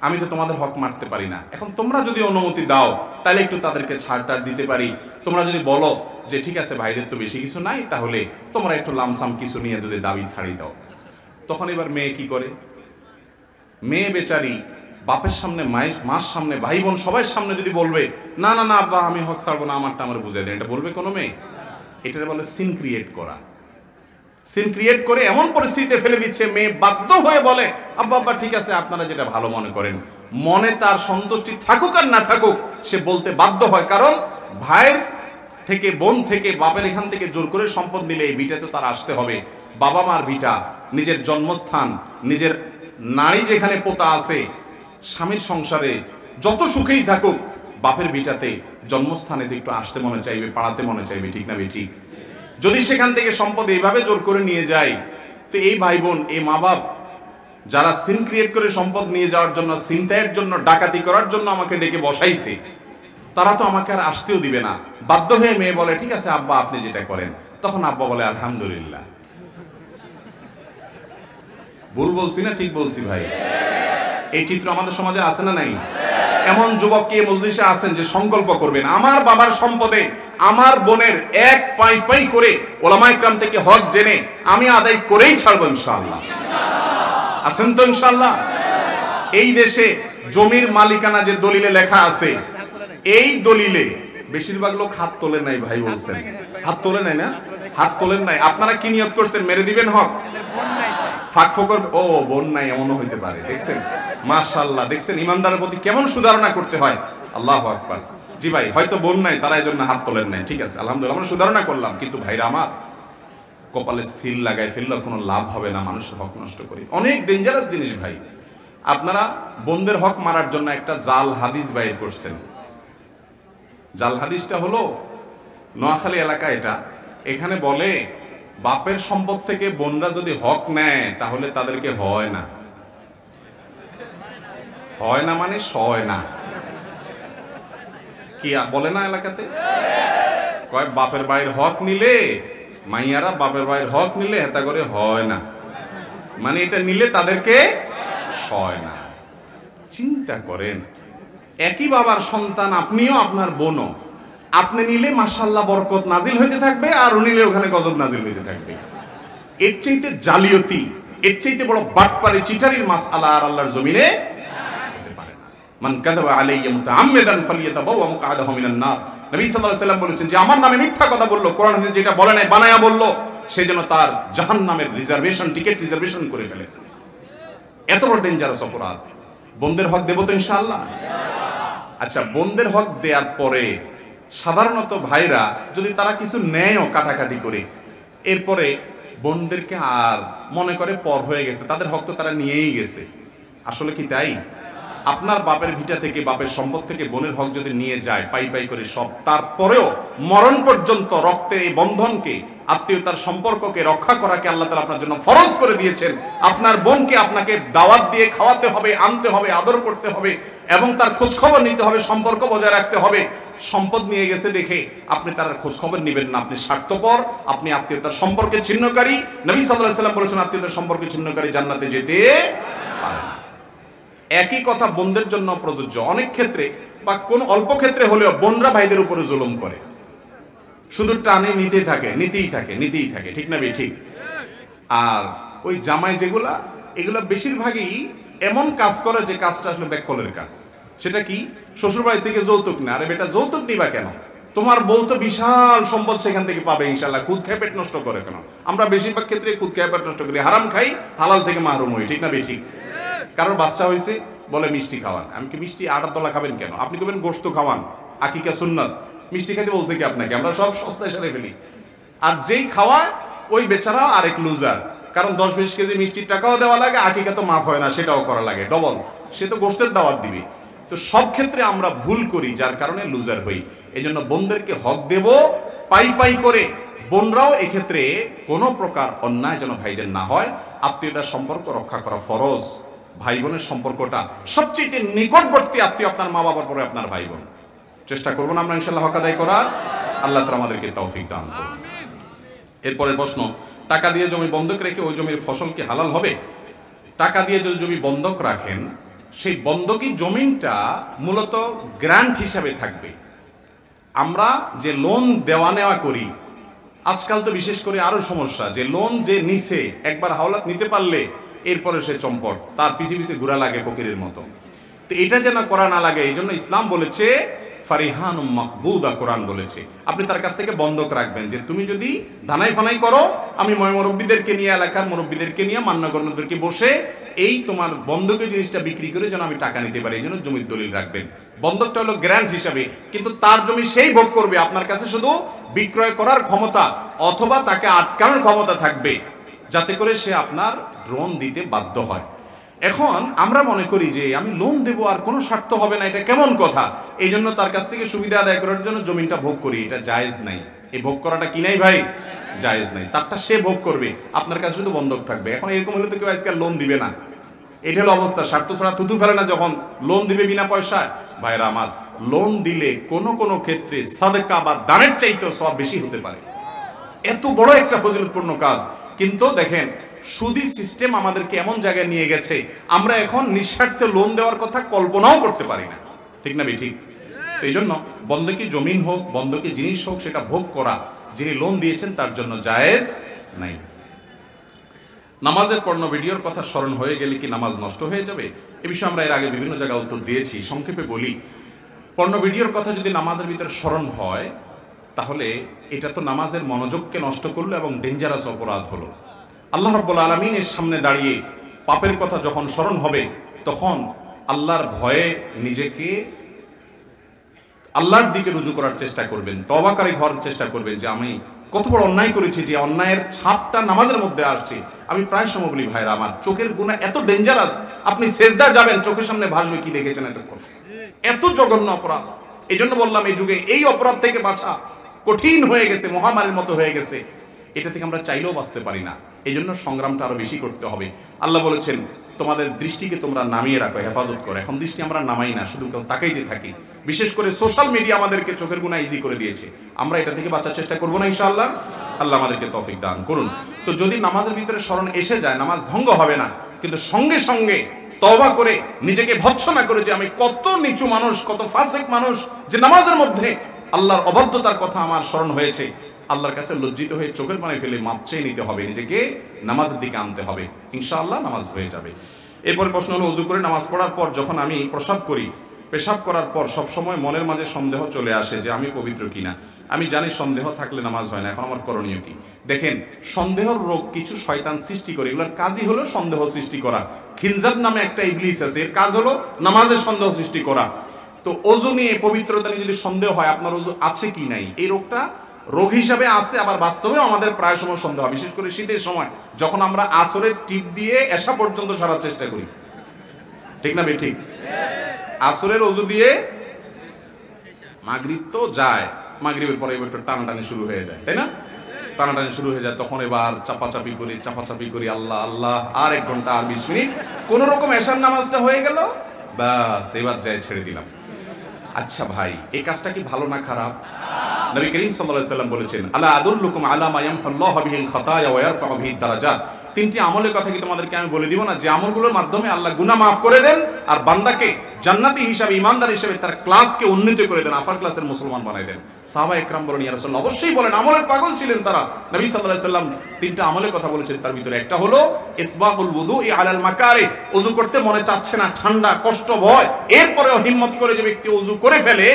আমি তো তোমাদের হক মারতে পারি না, এখন তোমরা যদি অনুমতি দাও তাহলে একটু তাদেরকে ছাড় দিতে পারি, তোমরা যদি বলো যে ঠিক আছে ভাইদের তো বেশি কিছু নাই, তাহলে তোমরা একটু লামসাম কিছু নিয়ে যদি দাবি ছাড়ি দাও, তখন এবার মেয়ে কি করে? মেয়ে বেচারি বাপের সামনে, মার সামনে, ভাই বোন সবাই সামনে যদি বলবে না না না আব্বা আমি হক ছাড়বো না, আমারটা আমার বুঝাই দেন, এটা বলবে কোনো মেয়ে? এটার বলে সিন ক্রিয়েট করা। সিন ক্রিয়েট করে এমন পরিস্থিতিতে ফেলে দিচ্ছে, মেয়ে বাধ্য হয়ে বলে আব্বা আব্বা ঠিক আছে আপনারা যেটা ভালো মনে করেন, মনে তার সন্তুষ্টি থাকুক আর না থাকুক সে বলতে বাধ্য হয়, কারণ ভাইয়ের থেকে, বোন থেকে, বাপের এখান থেকে জোর করে সম্পদ নিলে এই ভিটাতে তার আসতে হবে, বাবা মার ভিটা, নিজের জন্মস্থান, নিজের নারী যেখানে পোতা আছে, স্বামীর সংসারে যত সুখেই থাকুক, বাপের ভিটাতে জন্মস্থানে তো একটু আসতে মনে চাইবে, পাড়াতে মনে চাইবে, ঠিক না ঠিক? যদি সেখান থেকে সম্পদ এইভাবে জোর করে নিয়ে যায়, তো এই ভাই বোন, এই মা বাপ যারা সিন ক্রিয়েট করে সম্পদ নিয়ে যাওয়ার জন্য, ছিনতাইয়ের জন্য, ডাকাতি করার জন্য আমাকে ডেকে বসাইছে, তারা তো আমাকে আর আসতেও দিবে না, বাধ্য হয়ে মেয়ে বলে ঠিক আছে আব্বা আপনি যেটা করেন, তখন আব্বা বলে আলহামদুলিল্লাহ। ভুল বলছি না ঠিক বলছি ভাই? এই চিত্র আমাদের সমাজে আছে না নাই? এমন যুবক কে মজলিসে আছেন যে সংকল্প করবেন আমার বাবার সম্পদে আমার বোনের এক পাই করে ওলামায়ে কেরাম থেকে হক জেনে আমি আদায় করেই ছাড়বো ইনশাআল্লাহ? আছেন তো ইনশাআল্লাহ? এই দেশে জমির মালিকানা যে দলিলে লেখা আছে, এই দলিলে বেশিরভাগ লোক হাত তোলে নাই, ভাই বলছেন হাত তোলে নাই না? হাত তোলেন নাই। আপনারা কি নিয়ত করছেন? মেরে দিবেন হক? ফাঁক ফোকর, ও বোন নাই এমনও হইতে পারে, দেখছেন? মাশাআল্লাহ, দেখছেন ইমানদারের প্রতি কেমন সুধারণা করতে হয়। আল্লাহু আকবার। জি ভাই, হয়তো বোন নাই, তারা এজন্য হাত তোলেন নাই, ঠিক আছে আলহামদুলিল্লাহ, আমরা সুধারণা করলাম, কিন্তু ভাইরা আমার কপালে সিল লাগাই ফেললেও কোনো লাভ হবে না, মানুষের হক নষ্ট করি, অনেক ডেঞ্জারাস জিনিস ভাই। আপনারা বোনদের হক মারার জন্য একটা জাল হাদিস বাইর করছেন। জাল হাদিসটা হলো নোয়াখালী এলাকা, এটা এখানে বলে বাপের সম্পদ থেকে বোনরা যদি হক নেয় তাহলে তাদেরকে হয় না। হয় না মানে সয় না, কি বলে না এলাকাতে? কয় বাপের ভাইয়ের হক নিলে, মাইয়ারা বাপের ভাইয়ের হক নিলে হেতা করে হয় না, মানে এটা নিলে তাদেরকে সয় না। চিন্তা করেন, একই বাবার সন্তান আপনিও আপনার বোনও, আপনি নিলে মাশাআল্লাহ বরকত নাজিল হইতে থাকবে, আর ও নিলে ওখানে গজব নাজিল হইতে থাকবে। এর চাইতে জালিয়াতি, এর চাইতে বড় বাটপারি চিটারির মাসআলা আর আল্লাহর জমিনে হতে পারে না। মান কাযাবা আলাইয়া মুতাআম্মিদান ফালিয়াতাবাওয়া মাকআদাহু মিনান নার। নবী সাল্লাল্লাহু আলাইহি ওয়াসাল্লাম বলেছেন যে আমার নামে মিথ্যা কথা বললো, কোরআন হাদিস যেটা বলে নাই বানায়া বললো, সেজন্য তার জাহান্নামের রিজার্ভেশন, টিকেট রিজার্ভেশন করে ফেলে। এত বড় ডেঞ্জারাস অপরাধ। বোনদের হক দেব তো ইনশাআল্লাহ? আচ্ছা, বোনদের হক দেওয়ার পরে সাধারণত ভাইরা যদি তারা কিছু নেয়ও কাটাকাটি করে, এরপরে বোনদেরকে আর মনে করে পর হয়ে গেছে, তাদের হক তো তারা নিয়েই গেছে। আসলে কি তাই? আপনার বাপের ভিটা থেকে, বাপের সম্পদ থেকে বোনের হক যদি নিয়ে যায় পাই করে সব, তারপরেও মরণ পর্যন্ত রক্তের এই বন্ধনকে, আত্মীয়তার সম্পর্ককে রক্ষা করাকে আল্লাহ তাআলা আপনার জন্য ফরজ করে দিয়েছেন। আপনার বোনকে আপনাকে দাওয়াত দিয়ে খাওয়াতে হবে, আনতে হবে, আদর করতে হবে, এবং তার খোঁজ খবর নিতে হবে, সম্পর্ক বজায় রাখতে হবে। সম্পদ নিয়ে গেছে দেখে আপনি তার খোঁজ খবর নেবেন না, আপনি স্বার্থপর, আপনি আত্মীয়তার সম্পর্কে ছিন্নকারী। নবী সাল্লাল্লাহু আলাইহি ওয়াসাল্লাম বলেছেন আত্মীয়তার সম্পর্কে ছিন্নকারী জান্নাতে যেতে পারে না। একই কথা বোনদের জন্য প্রযোজ্য। অনেক ক্ষেত্রে বা কোন অল্প ক্ষেত্রে হলেও বোনরা ভাইদের উপরে জুলুম করে। শুধু টানে নিতেই থাকে, ঠিক না ঠিক? আর ওই জামাই যেগুলা, এগুলা বেশিরভাগই এমন কাজ করে যে কাজটা আসলে ব্যাককলের কাজ। সেটা কি? শ্বশুর বাড়ি থেকে যৌতুক না। আরে বেটা, যৌতুক নিবা কেন? তোমার বউ তো বিশাল সম্পদ সেখান থেকে পাবে ইনশাল্লাহ। খুদ খায় পেট নষ্ট করে কেন? আমরা বেশিরভাগ ক্ষেত্রে খুদ খায় পেট নষ্ট করি, হারাম খাই, হালাল থেকে মাহরুম হই, ঠিক না ঠিক? কারোর বাচ্চা হয়েছে, বলে মিষ্টি খাওয়ান। আমি কি মিষ্টি আটার দলা খাবেন কেন? আপনি কবেন গোশত খাওয়ান, আকিকা সুন্নাত। মিষ্টি খাইতে বলছে কি আপনাকে? আমরা সব সস্তায় সারে ফেলি। আর যেই খাওয়ায় ওই বেচারা আরেক লুজার, কারণ 10-20 কেজি মিষ্টির টাকাও দেওয়া লাগে, আকিকা তো মাফ হয় না, সেটাও করা লাগে ডবল। সে তো গোশতের দাওয়াত দিবে। তো সব ক্ষেত্রে আমরা ভুল করি, যার কারণে লুজার হই। এই জন্য বোনদেরকে হক দেব পাই করে। বোনরাও এক্ষেত্রে কোনো প্রকার অন্যায় যেন ভাইদের না হয়। আত্মীয়তার সম্পর্ক রক্ষা করা ফরজ। ভাই বোনের সম্পর্কটা সবচেয়ে নিকটবর্তী আত্মীয় আপনার মা বাবার পরে আপনার ভাই বোন। চেষ্টা করবো না আমরা ইনশাল্লাহ হক আদায় করার। আল্লাহ তাআলা আমাদেরকে তৌফিক দান করুন। এরপরের প্রশ্ন, টাকা দিয়ে জমি বন্ধক রেখে ওই জমির ফসল কি হালাল হবে? টাকা দিয়ে যদি জমি বন্ধক রাখেন, সেই বন্ধকি জমিনটা মূলত গ্রান্ট হিসাবে থাকবে। আমরা যে লোন দেওয়া নেওয়া করি, আজকাল তো বিশেষ করে আরো সমস্যা, যে লোন যে নিছে একবার হাওলাত নিতে পারলে এরপরে সে চম্পট, তার পিছে ঘোরা লাগে ফকিরের মতো। তো এটা যেন করা না লাগে, এই জন্য ইসলাম বলেছে ফারিহানুম মাকবুদা, কোরআন বলেছে আপনি তার কাছ থেকে বন্ধক রাখবেন, যে তুমি যদি ধানাই ফানাই করো, আমি মুরব্বীদেরকে নিয়ে, এলাকার মুরব্বীদেরকে নিয়ে, মান্যগণ্যদেরকে বসে এই তোমার বন্ধকের জিনিসটা বিক্রি করে যেন আমি টাকা নিতে পারি, এই জন্য জমির দলিল রাখবেন। বন্ধকটা হলো গ্র্যান্ট হিসাবে, কিন্তু তার জমি সেই ভোগ করবে। আপনার কাছে শুধু বিক্রয় করার ক্ষমতা অথবা তাকে আটকানোর ক্ষমতা থাকবে, যাতে করে সে আপনার লোন দিতে বাধ্য হয়। এখন আমরা মনে করি যে আমি লোন দেবো আর কোনো স্বার্থ হবে না, এটা কেমন কথা? এই জন্য তার কাছ থেকে সুবিধা আদায় করার জন্য জমিনটা ভোগ করি। এটা জায়েজ নাই। এই ভোগ করাটা কি নাই ভাই? জায়েজ নাই। তারটা সে ভোগ করবে, আপনার কাছে শুধু বন্ধক থাকবে। এখন এরকম হলে তো কেউ আজকাল লোন দিবে না। এটা হলো অবস্থা। স্বার্থ ছাড়া থুতু ফেলে না যখন লোন দিবে বিনা পয়সায়। ভাইরা আমার, লোন দিলে কোনো ক্ষেত্রে সাদকা বা দানের চাইতেও সওয়াব বেশি হতে পারে। এত বড় একটা ফজিলতপূর্ণ কাজ। কিন্তু দেখেন, সুদি সিস্টেম আমাদেরকে এমন জায়গায় নিয়ে গেছে, আমরা এখন নিঃস্বার্থে লোন দেওয়ার কথা কল্পনাও করতে পারি না, ঠিক না ঠিক? তো এই জন্য বন্ধকি জমিন হোক, বন্ধকি জিনিস হোক, সেটা ভোগ করা যিনি লোন দিয়েছেন তার জন্য জায়েজ নাই। নামাজের পর্ণ ভিডিওর কথা স্মরণ হয়ে গেলে কি নামাজ নষ্ট হয়ে যাবে? এ বিষয়ে আমরা এর আগে বিভিন্ন জায়গায় উত্তর দিয়েছি। সংক্ষেপে বলি, পর্ণ ভিডিওর কথা যদি নামাজের ভিতরে স্মরণ হয়, তাহলে এটা তো নামাজের মনোযোগকে নষ্ট করলো এবং ডেঞ্জারাস অপরাধ হলো। আল্লাহ রাব্বুল আলামিনের সামনে দাঁড়িয়ে পাপের কথা যখন স্মরণ হবে, তখন আল্লাহর ভয়ে নিজেকে আল্লাহর দিকে রুজু করার চেষ্টা করবেন, তওবাকারী হওয়ার চেষ্টা করবেন, যে আমি কত বড় অন্যায় করেছি, যে অন্যায়ের ছাপটা নামাজের মধ্যে আসছে। আমি প্রায় সময় বলি, ভাইরা আমার, চোখের গুনাহ এত ডেঞ্জারাস, আপনি সেজদা যাবেন, চোখের সামনে ভাসবে কি দেখেছেন এতক্ষণ, এত জঘন্য অপরাধ। এই জন্য বললাম, এই যুগে এই অপরাধ থেকে বাঁচা কঠিন হয়ে গেছে, মহামারীর মতো হয়ে গেছে। এটা থেকে আমরা চাইলেও বাঁচতে পারি না। এই জন্য সংগ্রামটা আরো বেশি করতে হবে। আল্লাহ বলেছেন, তোমাদের দৃষ্টিকে তোমরা নামিয়ে রাখো, হেফাজত করো। এখন দৃষ্টি আমরা নামাই না, শুধু তাকাইতে থাকি। বিশেষ করে সোশ্যাল মিডিয়া আমাদেরকে চোখের গুনাহ ইজি করে দিয়েছে। আমরা এটা থেকে বাঁচার চেষ্টা করবো না ইনশাআল্লাহ। আল্লাহ আমাদেরকে তৌফিক দান করুন। তো যদি নামাজের ভিতরে স্মরণ এসে যায়, নামাজ ভঙ্গ হবে না, কিন্তু সঙ্গে সঙ্গে তওবা করে নিজেকে ভৎসনা করে, যে আমি কত নিচু মানুষ, কত ফাসিক মানুষ, যে নামাজের মধ্যে আল্লাহর অবাধ্যতার কথা আমার স্মরণ হয়েছে। আল্লাহর কাছে লজ্জিত হয়ে চোখের পানি ফেলে মাপ চেয়ে নিতে হবে, নিজেকে নামাজের দিকে আনতে হবে। ইনশাআল্লাহ নামাজ হয়ে যাবে। এরপর প্রশ্ন হলো, ওযু করে নামাজ পড়ার পর যখন আমি প্রসাব করি, পেশাব করার পর সবসময় মনের মাঝে সন্দেহ চলে আসে যে আমি পবিত্র কিনা। আমি জানি সন্দেহ থাকলে নামাজ হয় না, এখন আমার করণীয় কি? দেখেন, সন্দেহের রোগ কিছু শয়তান সৃষ্টি করে, এগুলোর কাজই হলো সন্দেহ সৃষ্টি করা। খিনজাব নামে একটা ইবলিস আছে, এর কাজ হলো নামাজের সন্দেহ সৃষ্টি করা। তো ওযু নিয়ে, পবিত্রতা নিয়ে যদি সন্দেহ হয় আপনার ওযু আছে কি নাই, এই রোগটা রোগ হিসাবে আছে, আবার বাস্তবেও আমাদের প্রায় সময় সন্দেহ হয়। বিশেষ করে শীতের সময়, যখন আমরা আসরের টিপ দিয়ে এশা পর্যন্ত সারার চেষ্টা করি, ঠিক না ঠিক? আসরের ওযু দিয়ে মাগরিব তো যায়, মাগরিবের পরে এবার একটু টানাটানি শুরু হয়ে যায়, তাই না? টানাটানি শুরু হয়ে যায়, তখন এবার চাপাচাপি করি, আল্লাহ আল্লাহ, আর 1 ঘন্টা আর 20 মিনিট, কোন রকম এশার নামাজটা হয়ে গেল, বাস এবার যায় ছেড়ে দিলাম। আচ্ছা ভাই, এই কাজটা কি ভালো না খারাপ? নবী করিম সাল্লাল্লাহু আলাইহি ওয়াসাল্লাম বলেছেন, আলা আদুল্লুকুম আলা মা ইয়ামহুল্লাহু বিহিল খাতায়া ওয়া ইয়ারফাউ বিহিদ দারাজাত। 3টি আমলের কথা কি তোমাদেরকে আমি বলে দিব না, যে আমলগুলোর মাধ্যমে আল্লাহ গুনাহ মাফ করে দেন আর বান্দাকে জান্নাতি হিসাবে, ইমানদার হিসাবে তার ক্লাসকে উন্নীত করে দেন, আফার ক্লাসের মুসলমান বানাই দেন। সাহাবা একরাম বলেন, ইয়া রাসূলুল্লাহ, অবশ্যই বলেন। আমলের পাগল ছিলেন তারা। নবী সাল্লাল্লাহু আলাইহি ওয়াসাল্লাম তিনটা আমলের কথা বলেছেন, তার ভিতরে একটা হলো ইসবাগুল wudu'i আলাল মাকারি, ওযু করতে মনে চাচ্ছে না, ঠান্ডা, কষ্ট, ভয়, এরপরেও হিম্মত করে যে ব্যক্তি ওযু করে ফেলে,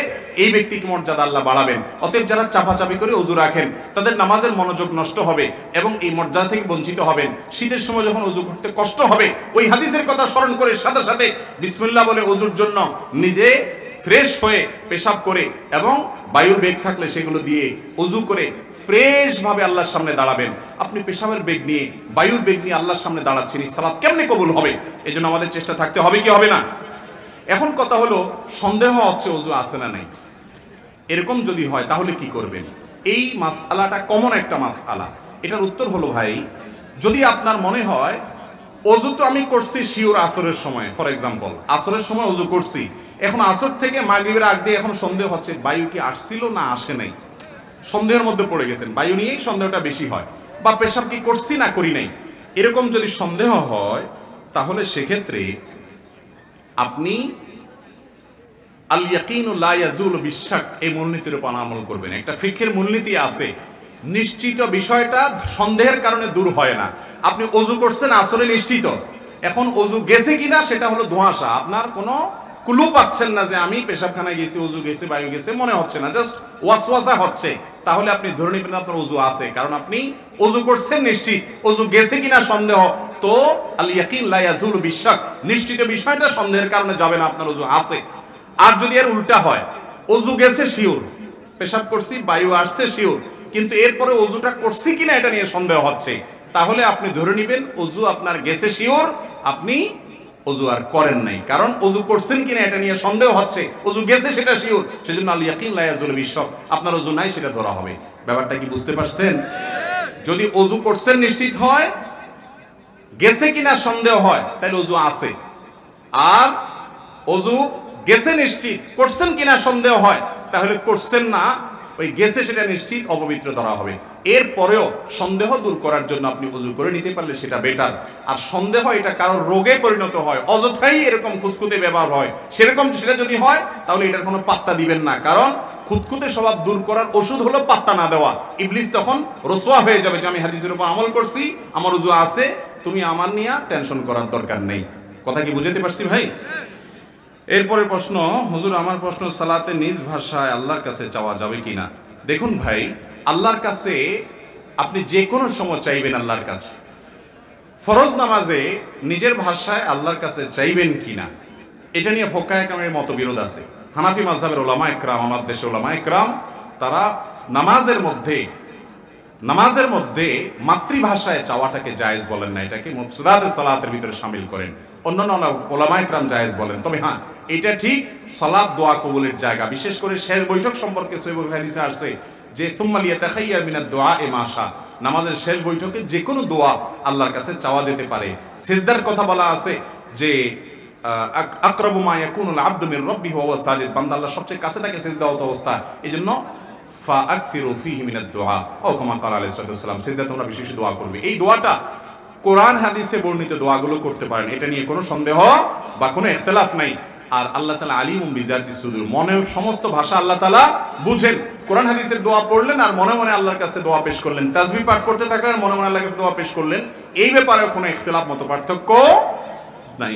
এই ব্যক্তিকে মর্যাদা আল্লাহ বাড়াবেন। অতএব যারা চাপাচাপি করে ওযু রাখেন তাদের নামাজের মনোযোগ নষ্ট হবে এবং এই মর্যাদা থেকে বঞ্চিত হবেন। শীতের সময় যখন ওযু করতে কষ্ট হবে, ওই হাদিসের কথা স্মরণ করে সাথে সাথে বিসমিল্লাহ বলে ওযুর জন্য নিজে ফ্রেশ হয়ে পেশাব করে এবং বায়ুর বেগ থাকলে সেগুলো দিয়ে ওযু করে ফ্রেশ ভাবে আল্লাহর সামনে দাঁড়াবেন। আপনি পেশাবের বেগ নিয়ে, বায়ুর বেগ নিয়ে আল্লাহর সামনে দাঁড়াচ্ছেন, এই সালাত কেমনে কবুল হবে? এই জন্য আমাদের চেষ্টা থাকতে হবে কি হবে না? এখন কথা হলো, সন্দেহ হচ্ছে ওযু আছে না নাই। এরকম যদি হয় তাহলে কি করবেন? এই মাসআলাটা কমন একটা মাসআলা। এটার উত্তর হলো, ভাই, যদি আপনার মনে হয় ওযু তো আমি করছি শিওর আসরের সময়, ফর এক্সাম্পল আসরের সময় ওযু করছি, এখন আসর থেকে মাগরিবের আগ দিয়ে এখন সন্দেহ হচ্ছে বায়ু কি আসছিল না আসে নাই, সন্দেহের মধ্যে পড়ে গেছেন, বায়ু নিয়েই সন্দেহটা বেশি হয়, বা পেশাব কি করছি না করি নাই, এরকম যদি সন্দেহ হয় তাহলে সেক্ষেত্রে আপনি আল ইয়াকিনু লা ইয়াজুলু বিশাক এই মূলনীতির উপর আমল করবেন। একটা ফিকহের মূলনীতি আছে, নিশ্চিত বিষয়টা সন্দেহের কারণে দূর হয় না। আপনি ওযু করছেন আসলে নিশ্চিত, এখন ওযু গেছে কিনা সেটা হলো ধোঁয়াশা, আপনার কোনো ক্লু পাচ্ছেন না যে আমি পেশাবখানায় গেছি, ওযু গেছে, বায়ু গেছে, মনে হচ্ছে না, জাস্ট ওয়াসওয়াসা হচ্ছে, তাহলে আপনি ধরে নেবেন আপনার ওযু আছে, কারণ আপনি ওযু করছেন নিশ্চিত। ওযু গেছে কিনা সন্দেহ, তো আল ইয়াকিন লা ইয়াজুলু বিশাক, নিশ্চিত বিষয়টা সন্দেহের কারণে যাবে না, আপনার ওযু আছে। আর যদি এর উল্টা হয়, ওযু গেছে শিওর, পেশাব করছি, বায়ু আসছে শিওর, কিন্তু এরপরে ওযুটা করছি কিনা এটা নিয়ে সন্দেহ হচ্ছে, তাহলে আপনি ধরে নেবেন ওযু আপনার গেছে শিওর, আপনি ওযু আর করেন নাই, কারণ ওযু করছেন কিনা এটা নিয়ে সন্দেহ হচ্ছে, ওযু গেছে সেটা শিওর, সেজন্য আল ইয়াকিন লা ইয়াজুলু বিশাক, আপনার ওযু নাই সেটা ধরা হবে। ব্যাপারটা কি বুঝতে পারছেন? যদি ওযু করছেন নিশ্চিত হয়, গেছে কিনা সন্দেহ হয়, তাহলে ওযু আছে। আর ওযু গেছে নিশ্চিত, করছেন কিনা সন্দেহ হয়, তাহলে করছেন না, ওই গেছে সেটা নিশ্চিত, অপবিত্র ধরা হবে। এরপরেও সন্দেহ দূর করার জন্য আপনি ওযু করে নিতে পারলে সেটা বেটার। আর সন্দেহ এটা কারোর রোগে পরিণত হয়, অযথাই এরকম খুঁতখুঁতে ব্যবহার হয়, সেটা যদি হয় তাহলে এটার কোনো পাত্তা দিবেন না, কারণ খুঁতখুঁতে স্বভাব দূর করার ওষুধ হলো পাত্তা না দেওয়া। ইবলিস তখন রসোয়া হয়ে যাবে যে আমি হাদিসের উপর আমল করছি, আমার ওযু আছে, তুমি আমার নিয়ে টেনশন করার দরকার নেই। কথা কি বুঝাতে পারছি ভাই? এরপরে প্রশ্ন, হুজুর আমার প্রশ্ন, সালাতে নিজ ভাষায় আল্লাহর কাছে চাওয়া যাবে কিনা? দেখুন ভাই, আল্লাহর কাছে আপনি যে কোনো সময় চাইবেন আল্লাহর কাছে। ফরজ নামাজে নিজের ভাষায় আল্লাহর কাছে চাইবেন কিনা এটা নিয়ে ফোকায়ে কেরামের মতবিরোধ আছে। হানাফি মাযহাবের উলামা ইকরাম, আমার দেশের উলামা ইকরাম, তারা নামাজের মধ্যে মাতৃভাষায় চাওয়াটাকে জায়েজ বলেন না, এটাকে মুফসিদাতুস সালাতের ভিতরে শামিল করেন। অন্যান্য উলামা ইকরাম জায়েজ বলেন। তবে হ্যাঁ, এটা ঠিক সালাত দোয়া কবুলের জায়গা, বিশেষ করে শেষ বৈঠক সম্পর্কে সহিহ হাদিসে আসছে যে সুম্মা লিয়াতাখাইয়ার মিনাদ দুআ মাশা, নামাজের শেষ বৈঠকে যে কোনো দোয়া আল্লাহর কাছে চাওয়া যেতে পারে। সিজদার কথা বলা আছে যে আকরাবু মা ইয়াকুনুল আবদু মির রাব্বিহি ওয়া হুয়া সাজিদ, বান্দা আল্লাহর সবচেয়ে কাছে থাকে সিজদারত অবস্থা, এজন্য ফাআকসিরু ফীহি মিনাদ দুআ ও কামা ক্বালা আলাইহিস সালাম, সিজদা তোমরা বেশি বেশি দোয়া করবে। এই দোয়াটা কোরআন হাদিসে বর্ণিত দোয়াগুলো করতে পারেন, এটা নিয়ে কোনো সন্দেহ বা কোনো ইখতিলাফ নাই। আর আল্লাহ তাআলা আলিমুম বিযাতিস সুদূর, মনের সমস্ত ভাষা আল্লাহ তাআলা বুঝেন। কোরআন হাদিসের দোয়া পড়লেন আর মনে মনে আল্লাহর কাছে দোয়া পেশ করলেন, তাসবিহ পাঠ করতে থাকলেন, মনে মনে আল্লাহর কাছে দোয়া পেশ করলেন, এই ব্যাপারে কোনো ইখতিলাফ মত পার্থক্য নাই।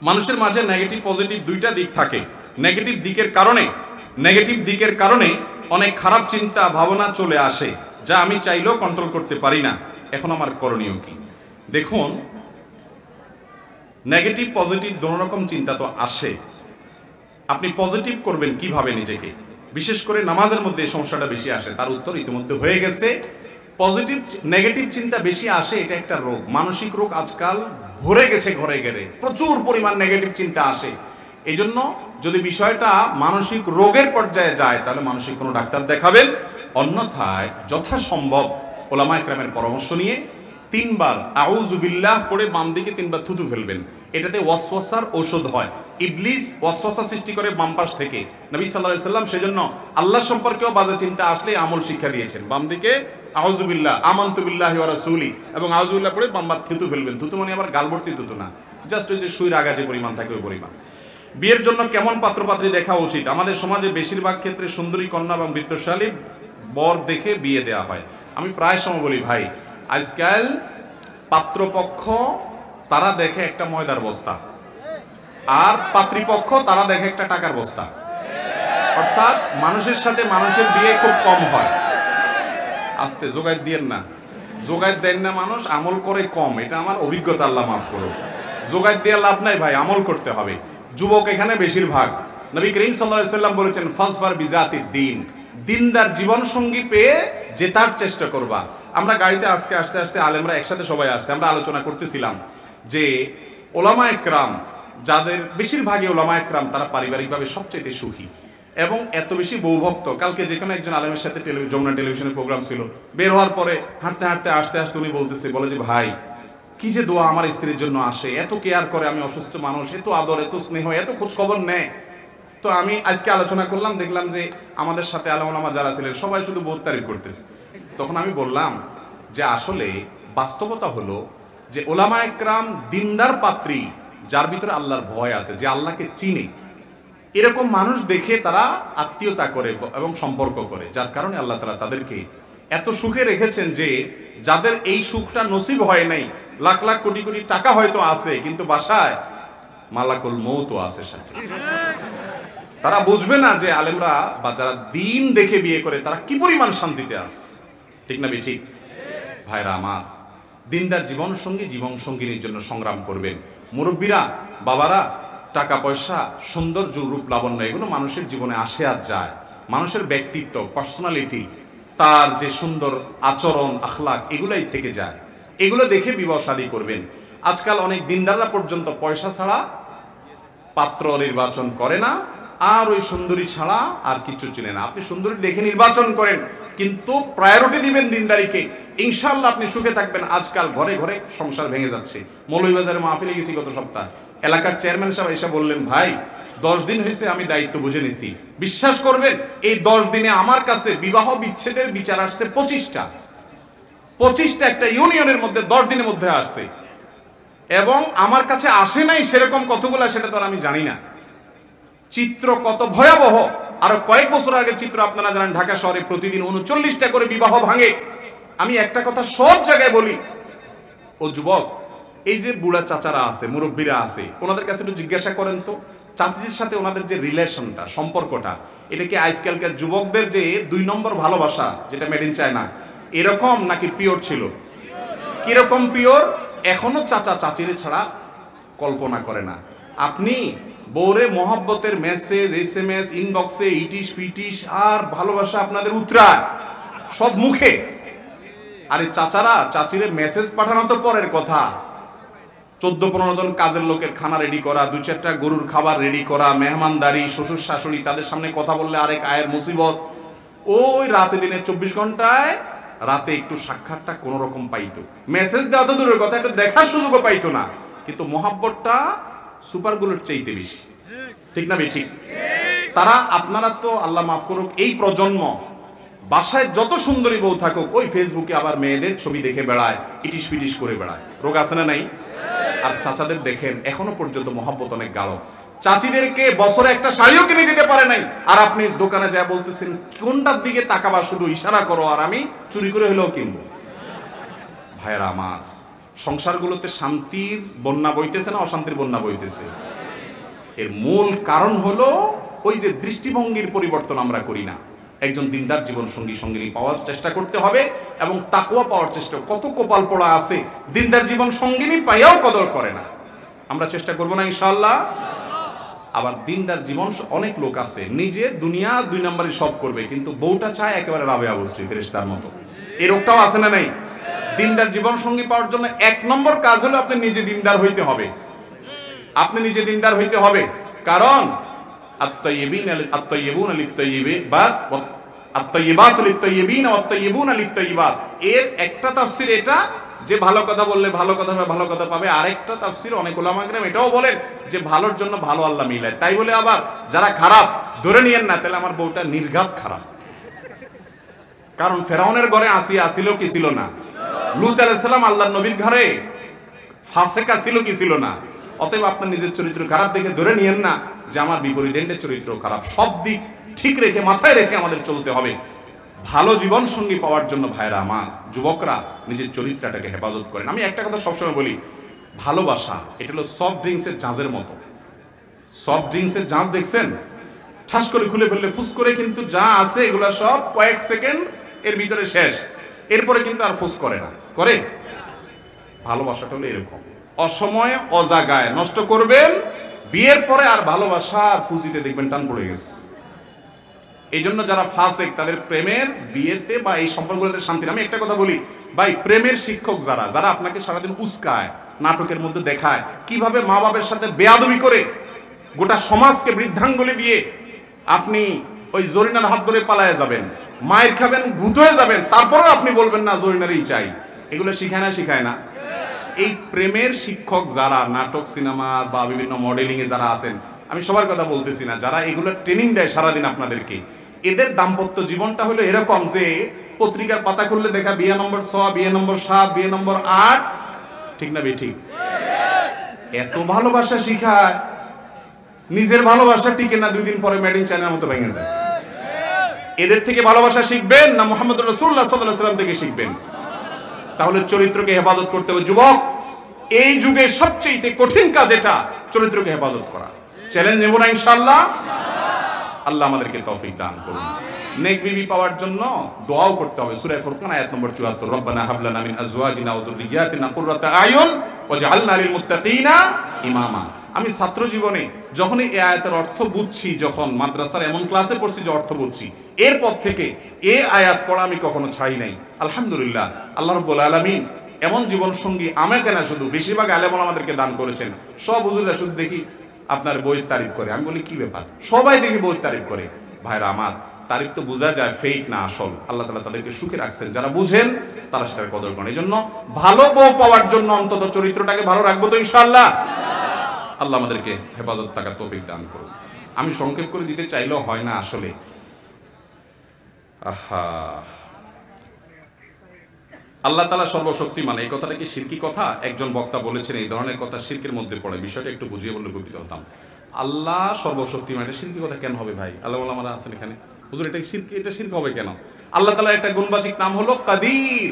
মানুষের মাঝে নেগেটিভ পজিটিভ দুইটা দিক থাকে। নেগেটিভ দিকের কারণে অনেক খারাপ চিন্তা ভাবনা চলে আসে, যা আমি চাইলেও কন্ট্রোল করতে পারি না। এখন আমার করণীয় কি? দেখুন, নেগেটিভ পজিটিভ দোনো রকম চিন্তা তো আসে। আপনি পজিটিভ করবেন কিভাবে নিজেকে? বিশেষ করে নামাজের মধ্যে এই সমস্যাটা বেশি আসে, তার উত্তর ইতিমধ্যে হয়ে গেছে। নেগেটিভ চিন্তা বেশি আসে, এটা একটা রোগ, মানসিক রোগ আজকাল ভরে গেছে ঘরে ঘরে, প্রচুর পরিমাণ নেগেটিভ চিন্তা আসে। এই জন্য যদি বিষয়টা মানসিক রোগের পর্যায়ে যায় তাহলে মানসিক কোনো ডাক্তার দেখাবেন, অন্যথায় যথাসম্ভব উলামা ইকরামের পরামর্শ নিয়ে 3 বার আউযু বিল্লাহ পড়ে বাম দিকে 3 বার থুতু ফেলবেন। এটাতে ওয়াসওয়াসার ঔষধ হয়। ইবলিস ওয়াসওয়াসা সৃষ্টি করে বাম পাশ থেকে। নবী সাল্লাল্লাহু আলাইহি সাল্লাম সেজন্য আল্লাহ সম্পর্কেও বাজে চিন্তা আসলে আমল শিক্ষা দিয়েছেন। বাম দিকে আউযু বিল্লাহ, আমানতু বিল্লাহি ওয়া রাসূলি এবং আউযু বিল্লাহ পড়ে বাম বার থুতু ফেলবেন। থুতু মানে আবার গালভর্তি থুতু না, জাস্ট ওই যে সুইর আগা যে পরিমাণ থাকে ওই পরিমাণ। বিয়ের জন্য কেমন পাত্রপাত্রী দেখা উচিত? আমাদের সমাজে বেশিরভাগ ক্ষেত্রে সুন্দরী কন্যা এবং বিত্তশালী বর দেখে বিয়ে দেওয়া হয়। আমি প্রায় সময় বলি ভাই, আজকাল পাত্রপক্ষ তারা দেখে একটা ময়দার বস্তা, আর পাত্রীপক্ষ তারা দেখে একটা টাকার বস্তা। অর্থাৎ মানুষের সাথে মানুষের বিয়ে খুব কম হয়। আস্তে জোগাড় দিয়েন না, জোগাড় দেন না, মানুষ আমল করে কম, এটা আমার অভিজ্ঞতা, আল্লাহ মাফ করো। জোগাড় দিয়ে লাভ নাই ভাই, আমল করতে হবে। যুবক এখানে বেশিরভাগ। নবী করিম সাল্লাল্লাহু আলাইহি ওয়াসাল্লাম বলেছেন ফাজফার বিজাতিদ দ্বীন, দিনদার জীবন সঙ্গী পেয়ে জেতার চেষ্টা করবা। আমরা গাড়িতে আজকে আসতে আসতে আলেমরা একসাথে সবাই আসছে, আমরা আলোচনা করতেছিলাম যে ওলামা একরাম, যাদের বেশিরভাগই ওলামা একরাম, তারা পারিবারিকভাবে সবচেয়ে সুখী এবং এত বেশি বৌভক্ত। কালকে যে কোনো একজন আলেমের সাথে যমুনা টেলিভিশনের প্রোগ্রাম ছিল, বের হওয়ার পরে হাঁটতে হাঁটতে আসতে আসতে উনি বলে যে ভাই কি যে দোয়া আমার স্ত্রীর জন্য আসে, এত কেয়ার করে, আমি অসুস্থ মানুষ, এত আদর, এত স্নেহ, এত খোঁজ খবর নেয়। তো আমি আজকে আলোচনা করলাম, দেখলাম যে আমাদের সাথে আলেম ওলামা যারা ছিলেন সবাই শুধু বহুত তারিফ করতেছে। তখন আমি বললাম যে আসলে বাস্তবতা হলো যে ওলামা একরাম দিনদার পাত্রী, যার ভিতরে আল্লাহর ভয় আছে, যে আল্লাহকে চিনে, এরকম মানুষ দেখে তারা আত্মীয়তা করে এবং সম্পর্ক করে, যার কারণে আল্লাহ তাআলা তাদেরকে এত সুখে রেখেছেন যে যাদের এই সুখটা নসিব হয় নাই, লাখ লাখ কোটি কোটি টাকা হয়তো আছে, কিন্তু বাসায় মালাকুল মউতও আছে সাথে। তারা বুঝবে না যে আলেমরা বা যারা দিন দেখে বিয়ে করে তারা কি পরিমাণ শান্তিতে আছে। ঠিক না ঠিক? ভাইরা আমার, দিনদার জীবন সঙ্গিনীর জন্য সংগ্রাম করবেন। মুরব্বীরা, বাবারা, টাকা পয়সা, সৌন্দর্য, রূপ লাবণ্য, এগুলো মানুষের জীবনে আসে আর যায়। মানুষের ব্যক্তিত্ব, পার্সোনালিটি, তার যে সুন্দর আচরণ, আখলাক, এগুলাই থেকে যায়। এগুলো দেখে বিবাহ শাদী করবেন। আজকাল অনেক দিনদাররা পর্যন্ত পয়সা ছাড়া পাত্র নির্বাচন করে না, আর ওই সুন্দরী ছাড়া আর কিছু চিনে না। আপনি সুন্দরী দেখে নির্বাচন করেন, কিন্তু প্রায়োরিটি দিবেন দিনদারিকে, ইনশাআল্লাহ আপনি সুখে থাকবেন। আজকাল ঘরে ঘরে সংসার ভেঙে যাচ্ছে। মৌলভীবাজারে মাহফিলে গেছি গত সপ্তাহ, এলাকার চেয়ারম্যান সাহেব এসে বললেন, ভাই 10 দিন হয়েছে আমি দায়িত্ব বুঝে নিছি, বিশ্বাস করবেন এই 10 দিনে আমার কাছে বিবাহ বিচ্ছেদের বিচার আসছে 25টা একটা ইউনিয়নের মধ্যে 10 দিনের মধ্যে আসছে, এবং আমার কাছে আসে নাই সেরকম কতগুলা সেটা তো আমি জানি না। চিত্র কত ভয়াবহ! আরো কয়েক বছর আগে চিত্র আপনারা জানেন, ঢাকা শহরে প্রতিদিন 39টা করে বিবাহ ভাঙে। আমি একটা কথা সব জায়গায় বলি, ও যুবক, এই যে বুড়া চাচারা আছে, মুরব্বীরা আছে, ওনাদের কাছে একটু জিজ্ঞাসা করেন তো, চাচির সাথে ওনাদের যে রিলেশনটা, সম্পর্কটা, এটা কি আজকালকার যুবকদের যে 2 নম্বর ভালোবাসা, যেটা মেড ইন চায়না, এরকম নাকি পিওর ছিল? কিরকম পিওর? এখনো চাচা চাচিরে ছাড়া কল্পনা করে না। আপনি বউরে মহব্বতের মেসেজ, SMS, ইনবক্সে ইটিশ পিটিশ আর ভালোবাসা আপনাদের উতরা সব মুখে। আরে চাচারা চাচিরে মেসেজ পাঠানো তো পরের কথা, 14-15 জন কাজের লোকের খানা রেডি করা, 2-4টা গরুর খাবার রেডি করা, মেহমানদারি, শ্বশুর শাশুড়ি, তাদের সামনে কথা বললে আরেক আয়ের মুসিবত। ওই রাতে দিনে 24 ঘন্টায় রাতে একটু সাক্ষাৎটা কোনো রকম পাইতো। মেসেজ দেওয়া তো দূরের কথা, একটু দেখার সুযোগও পাইতো না। কিন্তু মহাব্বতটা সুপারগুলোর চাইতে বেশি। ঠিক না ঠিক? তারা, আপনারা তো আল্লাহ মাফ করুক, এই প্রজন্ম বাসায় যত সুন্দরী বউ থাকুক, ওই ফেসবুকে আবার মেয়েদের ছবি দেখে বেড়ায়, ইটিশ পিটিশ করে বেড়ায়। রোগ আছে না নাই? আর চাচাদের দেখেন এখনো পর্যন্ত মহব্বত অনেক গাঢ়। চাচিদেরকে বছরে একটা শাড়িও কিনে দিতে পারে নাই, আর আপনি দোকানে যা বলতেছেন কোনটার দিকে তাকাবা, শুধু ইশারা করো আর আমি চুরি করে হলেও কিনবো। ভাইয়েরা আমার, সংসারগুলোতে শান্তির বন্যা বইতেছে না অশান্তির বন্যা বইতেছে? এর মূল কারণ হলো ওই যে দৃষ্টিভঙ্গির পরিবর্তন আমরা করি না। একজন দিনদার জীবন সঙ্গিনী পাওয়ার চেষ্টা করতে হবে এবং তাকওয়া পাওয়ার চেষ্টা। কত কপাল পোড়া আছে দিনদার জীবন সঙ্গিনী পাইয়াও কদর করে না। আমরা চেষ্টা করব না ইনশাআল্লাহ? আবার দিনদার জীবন অনেক লোক আছে, নিজে দুনিয়া 2 নম্বরে সব করবে, কিন্তু বউটা চায় একেবারে রাবেয়া বস্ত্রী ফেরেশতার মতো। এই রোগটাও আছে না নাই? দিনদার জীবন সঙ্গী পাওয়ার জন্য 1 নম্বর কাজ হলো আপনি নিজে দিনদার হইতে হবে। আপনি নিজে দিনদার হইতে হবে, কারণ আত-তাইয়্যিবুনা লিত-তাইয়্যিবাত আত-তাইয়্যিবাতু লিত-তাইয়্যিবিনা ওয়াত-তাইয়্যিবুনা লিত-তাইয়্যিবাত। এর একটা তাফসীর এটা যে ভালো কথা বললে ভালো কথা পাবে। আরেকটা তাফসীর অনেক উলামা কেরাম এটাও বলেন যে ভালোর জন্য ভালো আল্লাহ মিলায়। তাই বলে আবার যারা খারাপ ধরে নিয়েন না, তাহলে আমার বউটা নির্ঘাত খারাপ। কারণ ফেরাউনের ঘরে আসিয়া ছিল কি ছিল না? লূত আলাইহিস সালাম আল্লাহর নবীর ঘরে ফাসেকা ছিল কি ছিল না? অতএব আপনার নিজের চরিত্র খারাপ দেখে ধরে নিয়েন না যে আমার বিপরীতের চরিত্র খারাপ। সব দিক ঠিক রেখে মাথায় রেখে আমাদের চলতে হবে। ভালো জীবন সঙ্গী পাওয়ার জন্য ভাইরা আমার, যুবকরা নিজের চরিত্রটাকে হেফাজত করেন। আমি একটা কথা সবসময় বলি, ভালোবাসা এটা হলো সফট ড্রিঙ্কসের জাঁজের মতো। সফট ড্রিঙ্কসের জাঁজ দেখছেন? ঠাস করে খুলে ফেললে ফুস করে কিন্তু যা আছে এগুলা সব কয়েক সেকেন্ড এর ভিতরে শেষ, এরপরে কিন্তু আর ফুস করে না, করে? ভালোবাসাটা হলো এরকম, অসময়ে অজাগায় নষ্ট করবেন, বিয়ের পরে আর ভালোবাসা আর পুঁজিতে দেখবেন টান পড়ে গেছে। এই জন্য যারা ফাসেক তাদের প্রেমের বিয়েতে বা এই সম্পর্কগুলোতে শান্তি। আমি একটা কথা বলি ভাই, প্রেমের শিক্ষক যারা যারা আপনাকে সারাদিন উস্কায়, নাটকের মধ্যে দেখায় কিভাবে মা বাবার সাথে বেয়াদবি করে গোটা সমাজকে বৃদ্ধাঙ্গুলি দিয়ে আপনি ওই জরিনার হাত ধরে পালায় যাবেন, মায়ের খাবেন, ভূত হয়ে যাবেন, তারপরেও আপনি বলবেন না জরিনারই চাই, এগুলো শিখায় না? শিখায় না? এই প্রেমের শিক্ষক যারা নাটক সিনেমা বা বিভিন্ন মডেলিং এ যারা আছেন, আমি সবার কথা বলতেছি না, যারা এগুলো ট্রেনিং দেয় সারাদিন আপনাদেরকে, এদের দাম্পত্য জীবনটা হলো এরকম যে পত্রিকার পাতা খুললে দেখা বিয়ে নম্বর 6, বিয়ে নম্বর 7, বিয়ে নম্বর 8, ঠিক না বেঠিক? এত ভালোবাসা শিখায়, নিজের ভালোবাসা টিকে না, 2 দিন পরে মেড ইন চায়নার মতো ভেঙে যায়। এদের থেকে ভালোবাসা শিখবেন না মুহাম্মদ রাসূলুল্লাহ সাল্লাল্লাহু আলাইহি ওয়াসাল্লাম থেকে শিখবেন? তাহলে চরিত্রকে হেফাজত করতে হবে। যুবক, এই যুগে সবচেয়ে কঠিন কাজ এটা, চরিত্রকে হেফাজত করা। চ্যালেঞ্জ নেব না ইনশাআল্লাহ? আল্লাহ আমাদেরকে তৌফিক দান করুন। নেক বিবি পাওয়ার জন্য দোয়াও করতে হবে। সূরা ফুরকান আয়াত নম্বর 74, রব্বানা হাব লানা মিন আজওয়াজিনা ওয়া যুররিয়াতিনা কুররাতা আয়ুন ওয়াজআলনা লিল মুত্তাকিনা ইমামা। আমি ছাত্র জীবনে যখন এই আয়াতের অর্থ বুঝছি, যখন মাদ্রাসার এমন ক্লাসে পড়ছি যে অর্থ বুঝছি, এরপর থেকে এই আয়াত পড়া আমি কখনো ছাড়ি নাই। আলহামদুলিল্লাহ, আল্লাহ রাব্বুল আলামিন এমন জীবন সঙ্গী আমাকে না শুধু, বেশিরভাগ আলেম আমাদেরকে দান করেছেন। সব হুজুররা শুধু দেখি আপনার বইয়ের তারিফ করে। আমি বলি কি ব্যাপার, সবাই দেখি বইয়ের তারিফ করে। ভাইরা আমার, তারিফ তো বোঝা যায় ফেক না আসল। আল্লাহ তাআলা তাদেরকে সুখে রাখছেন, যারা বুঝেন তারা সেটার কদর করেন। এই জন্য ভালো বউ পাওয়ার জন্য অন্তত চরিত্রটাকে ভালো রাখবো তো ইনশাআল্লাহ। আল্লাহ আমাদেরকে হেফাজত থাকার তৌফিক দান করুন। আমি সংক্ষেপ করে দিতে চাইলেও হয় না আসলে। আল্লাহ তাআলা সর্বশক্তিমান, এই কথাটা কি শিরকি কথা? একজন বক্তা বলেছেন এই ধরনের কথা শিরকের মধ্যে পড়ে। বিষয়টা একটু বুঝিয়ে বললে উপকৃত হতাম। আল্লাহ সর্বশক্তিমান, এটা শিরকি কথা কেন হবে ভাই? আল্লাহ ওলামারা আছেন এখানে, হুজুর এটা শিরকি, এটা শিরক হবে কেন? আল্লাহ তাআলার একটা গুণবাচিক নাম হলো কাদির।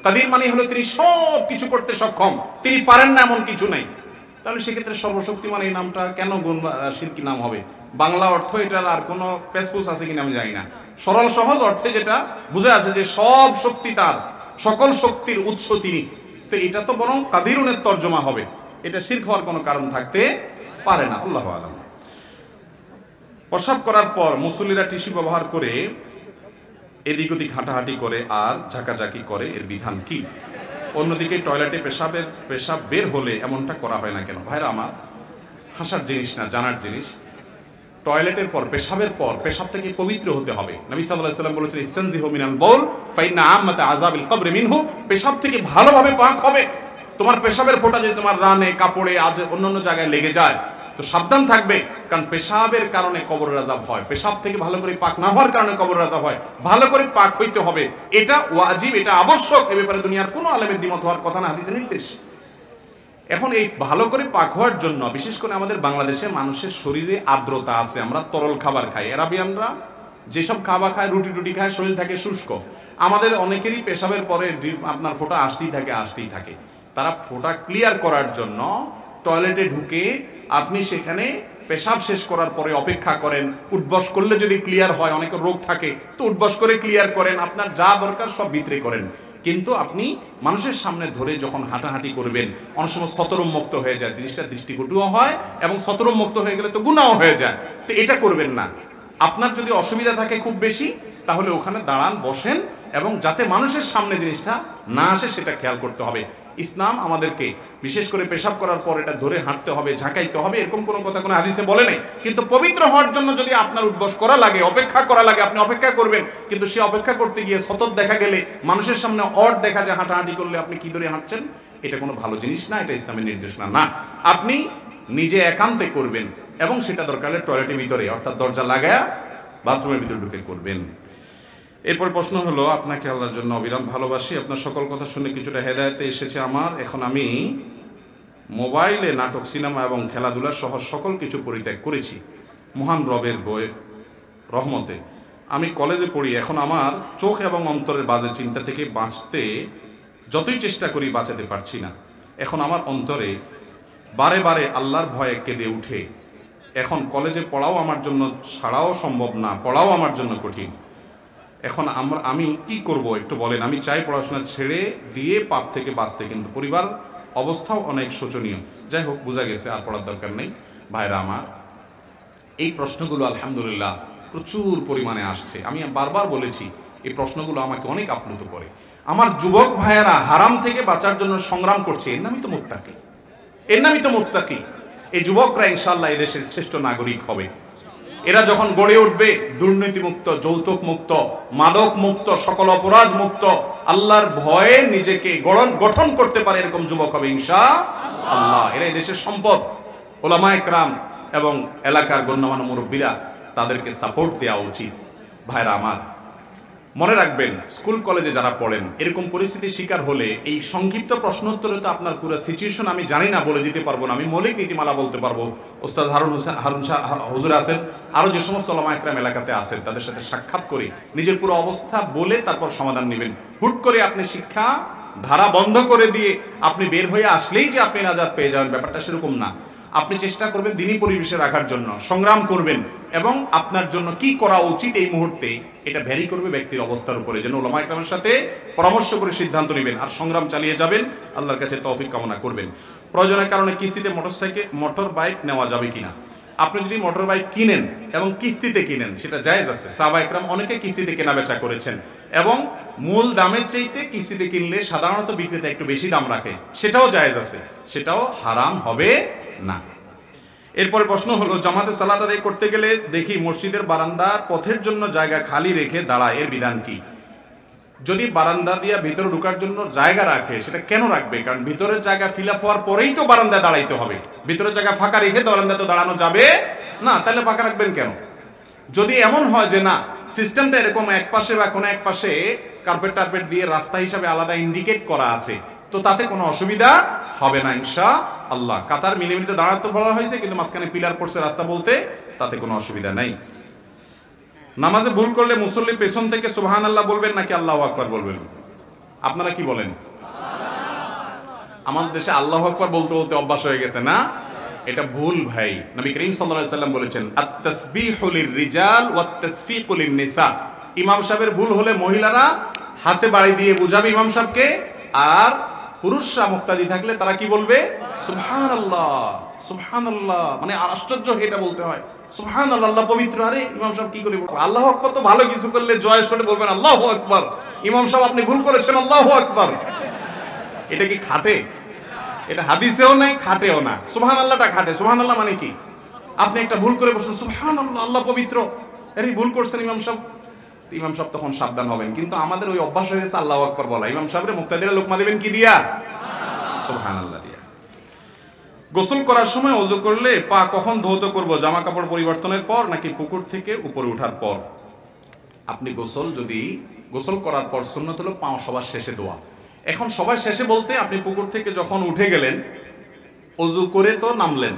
কাদির মানে হলো তিনি সব কিছু করতে সক্ষম, তিনি পারেন না এমন কিছু নাই। তাহলে সেক্ষেত্রে সর্বশক্তিমান এই নামটা কেন শিরকি নাম হবে? বাংলা অর্থ এটার আর কোনো পেসপুস আছে কিনা আমি জানি না। সরল সহজ অর্থে যেটা বুঝে আছে যে সব শক্তি তার, সকল শক্তির উৎস তিনি, তো এটা তো বরং কাদিরুনের তর্জমা হবে। এটা শিরক হওয়ার কোনো কারণ থাকতে পারে না। আল্লাহু আলাম। প্রসাব করার পর মুসল্লিরা টিস্যু ব্যবহার করে এদিক ওদিক হাঁটাহাঁটি করে আর ঝাঁকাঝাঁকি করে, এর বিধান কি? অন্যদিকে টয়লেটে পেশাব বের হলে এমনটা করা হয় না কেন? ভাইরা আমার, হাসার জিনিস না, জানার জিনিস। টয়লেটের পর, পেশাবের পর, পেশাব থেকে পবিত্র হতে হবে। নবী সাল্লাল্লাহু আলাইহি ওয়াসাল্লাম বলেছেন ইস্তানজিহু মিনাল বাউল ফাইন্না আম্মাতা আযাবিল কবরি মিনহু। পেশাব থেকে ভালোভাবে পাক হবে। তোমার পেশাবের ফোঁটা যদি তোমার রানে, কাপড়ে, অন্যান্য জায়গায় লেগে যায় তো সাবধান থাকবে, কারণ পেশাবের কারণে কবরের আযাব হয়। পেশাব থেকে ভালো করে পাক না হওয়ার কারণে কবরের আযাব হয়। ভালো করে পাক হইতে হবে, এটা ওয়াজিব, এটা আবশ্যক। এ ব্যাপারে দুনিয়ার কোনো আলেমের দ্বিমত হওয়ার কথা না, হাদিসের নির্দেশ। এখন এই ভালো করে পাক হওয়ার জন্য বিশেষ করে আমাদের বাংলাদেশে মানুষের শরীরে আর্দ্রতা আছে, আমরা তরল খাবার খাই। আরাবিয়ানরা যেসব খাবার খায়, রুটি টুটি খায়, শরীর থাকে শুষ্ক। আমাদের অনেকেরই পেশাবের পরে আপনার ফোঁটা আসতেই থাকে। তারা ফোঁটা ক্লিয়ার করার জন্য টয়লেটে ঢুকে আপনি সেখানে পেশাব শেষ করার পরে অপেক্ষা করেন। উঠবস করলে যদি ক্লিয়ার হয়, অনেকের রোগ থাকে তো উঠবস করে ক্লিয়ার করেন, আপনার যা দরকার সব ভিতরে করেন। কিন্তু আপনি মানুষের সামনে ধরে যখন হাঁটাহাঁটি করবেন, অনেক সময় সতরুন্মুক্ত হয়ে যায়, জিনিসটা দৃষ্টিকটুও হয় এবং সতরুন্মুক্ত হয়ে গেলে তো গুনাহও হয়ে যায়। তো এটা করবেন না। আপনার যদি অসুবিধা থাকে খুব বেশি, তাহলে ওখানে দাঁড়ান, বসেন, এবং যাতে মানুষের সামনে জিনিসটা না আসে সেটা খেয়াল করতে হবে। ইসলাম আমাদেরকে বিশেষ করে পেশাব করার পর এটা ধরে হাঁটতে হবে, ঝাঁকাইতে হবে, এরকম কোনো কথা কোনো হাদিসে বলে নাই। কিন্তু পবিত্র হওয়ার জন্য যদি আপনার উঠবস করা লাগে, অপেক্ষা করা লাগে, আপনি অপেক্ষা করবেন। কিন্তু সে অপেক্ষা করতে গিয়ে সতত দেখা গেলে, মানুষের সামনে অড দেখা যায় হাঁটাহাঁটি করলে, আপনি কি ধরে হাঁটছেন, এটা কোনো ভালো জিনিস না, এটা ইসলামের নির্দেশনা না। আপনি নিজে একান্তে করবেন এবং সেটা দরকার হলে টয়লেটের ভিতরে, অর্থাৎ দরজা লাগায়া বাথরুমের ভিতরে ঢুকে করবেন। এরপর প্রশ্ন হলো, আপনাকে আল্লাহর জন্য অবিরাম ভালোবাসি, আপনার সকল কথা শুনে কিছুটা হেদায়েতে এসেছে আমার। এখন আমি মোবাইলে নাটক, সিনেমা এবং খেলাধুলা সহ সকল কিছু পরিত্যাগ করেছি মহান রবের রহমতে। আমি কলেজে পড়ি, এখন আমার চোখ এবং অন্তরের বাজে চিন্তা থেকে বাঁচতে যতই চেষ্টা করি বাঁচাতে পারছি না। এখন আমার অন্তরে বারে বারে আল্লাহর ভয়ে কেঁদে উঠে। এখন কলেজে পড়াও আমার জন্য ছাড়াও সম্ভব না, পড়াও আমার জন্য কঠিন। এখন আমি কি করব একটু বলেন। আমি চাই পড়াশোনা ছেড়ে দিয়ে পাপ থেকে বাঁচতে, কিন্তু পরিবার অবস্থাও অনেক শোচনীয়। যাই হোক, বোঝা গেছে আর পড়ার দরকার নেই। ভাইরা আমার, এই প্রশ্নগুলো আলহামদুলিল্লাহ প্রচুর পরিমাণে আসছে। আমি বারবার বলেছি, এই প্রশ্নগুলো আমাকে অনেক আপ্লুত করে। আমার যুবক ভাইয়েরা হারাম থেকে বাঁচার জন্য সংগ্রাম করছে, এর নামই তো মুত্তাকি, এর নামই তো মুত্তাকি। এই যুবকরা ইনশাআল্লাহ এই দেশের শ্রেষ্ঠ নাগরিক হবে। এরা যখন গড়ে উঠবে দুর্নীতিমুক্ত, যৌতুক মুক্ত, মাদক মুক্ত, সকল অপরাধ মুক্ত, আল্লাহর ভয়ে নিজেকে গঠন করতে পারে এরকম যুবক হবে ইনশাআল্লাহ। এরা এই দেশের সম্পদ। ওলামায়ে কেরাম এবং এলাকার গণ্যমান্য মুরব্বীরা, তাদেরকে সাপোর্ট দেওয়া উচিত। ভাইরা আমার, মনে রাখবেন, স্কুল কলেজে যারা পড়েন এরকম পরিস্থিতির শিকার হলে এই সংক্ষিপ্ত প্রশ্নোত্তরে তো আপনার পুরো সিচুয়েশন আমি জানি না, বলে দিতে পারবো না। আমি মৌলিক নীতিমালা বলতে পারবো। ওস্তাদ হারুন শাহ হুজুর আছেন, আরও যে সমস্ত ওলামা একরাম এলাকাতে আছেন, তাদের সাথে সাক্ষাৎ করে নিজের পুরো অবস্থা বলে তারপর সমাধান নেবেন। হুট করে আপনি শিক্ষা ধারা বন্ধ করে দিয়ে আপনি বের হয়ে আসলেই যে আপনি নাজাত পেয়ে যাবেন, ব্যাপারটা সেরকম না। আপনি চেষ্টা করবেন দিনই পরিবেশে রাখার জন্য, সংগ্রাম করবেন, এবং আপনার জন্য কি করা উচিত এই মুহূর্তে এটা ভ্যারি করবে ব্যক্তির অবস্থার উপরে। যেন ওলামা ইকরামের সাথে পরামর্শ করে সিদ্ধান্ত নেবেন আর সংগ্রাম চালিয়ে যাবেন। আল্লাহর কাছে তৌফিক কামনা করবেন। প্রয়োজনের কারণে কিস্তিতে মোটর বাইক নেওয়া যাবে কিনা? আপনি যদি মোটর বাইক কিনেন এবং কিস্তিতে কিনেন, সেটা জায়েজ আছে। সাহাবা ইকরাম অনেকে কিস্তিতে কেনা বেচা করেছেন, এবং মূল দামের চাইতে কিস্তিতে কিনলে সাধারণত বিক্রেতা একটু বেশি দাম রাখে, সেটাও জায়েজ আছে, সেটাও হারাম হবে না। এরপরে প্রশ্ন হলো, জামাতে সালাত আদায় করতে গেলে দেখি মসজিদের বারান্দার পথের জন্য জায়গা খালি রেখে দাঁড়ায়, এর বিধান কি? যদি বারান্দা দিয়ে ভিতরে ঢোকার জন্য জায়গা রাখে, সেটা কেন রাখবে? কারণ ভিতরের জায়গা ফিল আপ হওয়ার পরেই তো বারান্দায় দাঁড়াইতে হবে। ভিতরের জায়গা ফাঁকা রেখে বারান্দায় তো দাঁড়ানো যাবে না, তাহলে ফাঁকা রাখবেন কেন? যদি এমন হয় যে না, সিস্টেমটা এরকম এক পাশে বা কোনো এক পাশে কার্পেট টার্পেট দিয়ে রাস্তা হিসাবে আলাদা ইন্ডিকেট করা আছে, তো তাতে কোনো অসুবিধা হবে না ইনশাআল্লাহ। কাতার মিলিমিটার দাঁড়াতে বলা হয়েছে, কিন্তু মাঝখানে পিলার পড়ছে রাস্তা বলতে, তাতে কোনো অসুবিধা নাই। নামাজে ভুল করলে মুসল্লি পেছন থেকে সুবহানাল্লাহ বলবেন নাকি আল্লাহু আকবার বলবেন? আপনারা কি বলেন? আমাদের দেশে আল্লাহু আকবার বলতে বলতে অভ্যাস হয়ে গেছে না? এটা ভুল ভাই। নবী করিম সাল্লাল্লাহু আলাইহি সাল্লাম বলেছেন, আত-তাসবিহু লির-রিজাল ওয়াত-তাসফিকু লিন-নিসা। ইমাম সাহেবের ভুল হলে মহিলারা হাতে বাড়ি দিয়ে বুঝাবে ইমাম সাহেবকে, আর পুরুষরা মুক্তাদি থাকলে তারা কি বলবে? সুবহানাল্লাহ, সুবহানাল্লাহ। মানে আশ্চর্য, এটা বলতে হয় সুবহানাল্লাহ, আল্লাহ পবিত্র। আরে ইমাম সাহেব কি করে বলবো আল্লাহু আকবার? তো ভালো কিছু করলে জয় সরে বলবেন আল্লাহু আকবার। ইমাম সাহেব আপনি ভুল করেছেন, আল্লাহু আকবার। এটা কি খাটে? এটা হাদিসেও নাই, খাটেও না। সুবহানাল্লাহটা খাটে। সুবহানাল্লাহ মানে কি? আপনি একটা ভুল করে বসছেন, সুবহানাল্লাহ, আল্লাহ পবিত্র, আরে ভুল করছেন ইমাম সাহেব। ইমাম সাহেব তখন সাবধান হবেন। কিন্তু আমাদের ওই অভ্যাস হয়ে গেছে আল্লাহু আকবার বলা। ইমাম সাহেবরে মুক্তাদিরা লোকমা দেবেন কি দিয়া? সুবহানাল্লাহ দিয়া। গোসল করার সময় ওযু করলে পা কখন ধৌত করব? জামা কাপড় পরিবর্তনের পর নাকি পুকুর থেকে উপরে ওঠার পর? আপনি গোসল করার পর সুন্নাত হলো পা সবার শেষে ধোয়া। এখন সবার শেষে বলতে আপনি পুকুর থেকে যখন উঠে গেলেন, ওযু করে তো নামলেন,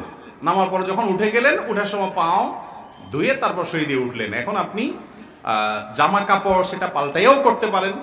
নামার পর যখন উঠে গেলেন, ওঠার সময় পাও ধুয়ে তারপর সই দিয়ে উঠলেন। এখন আপনি জামা কাপড় সেটা পাল্টাইও করতে পারেন,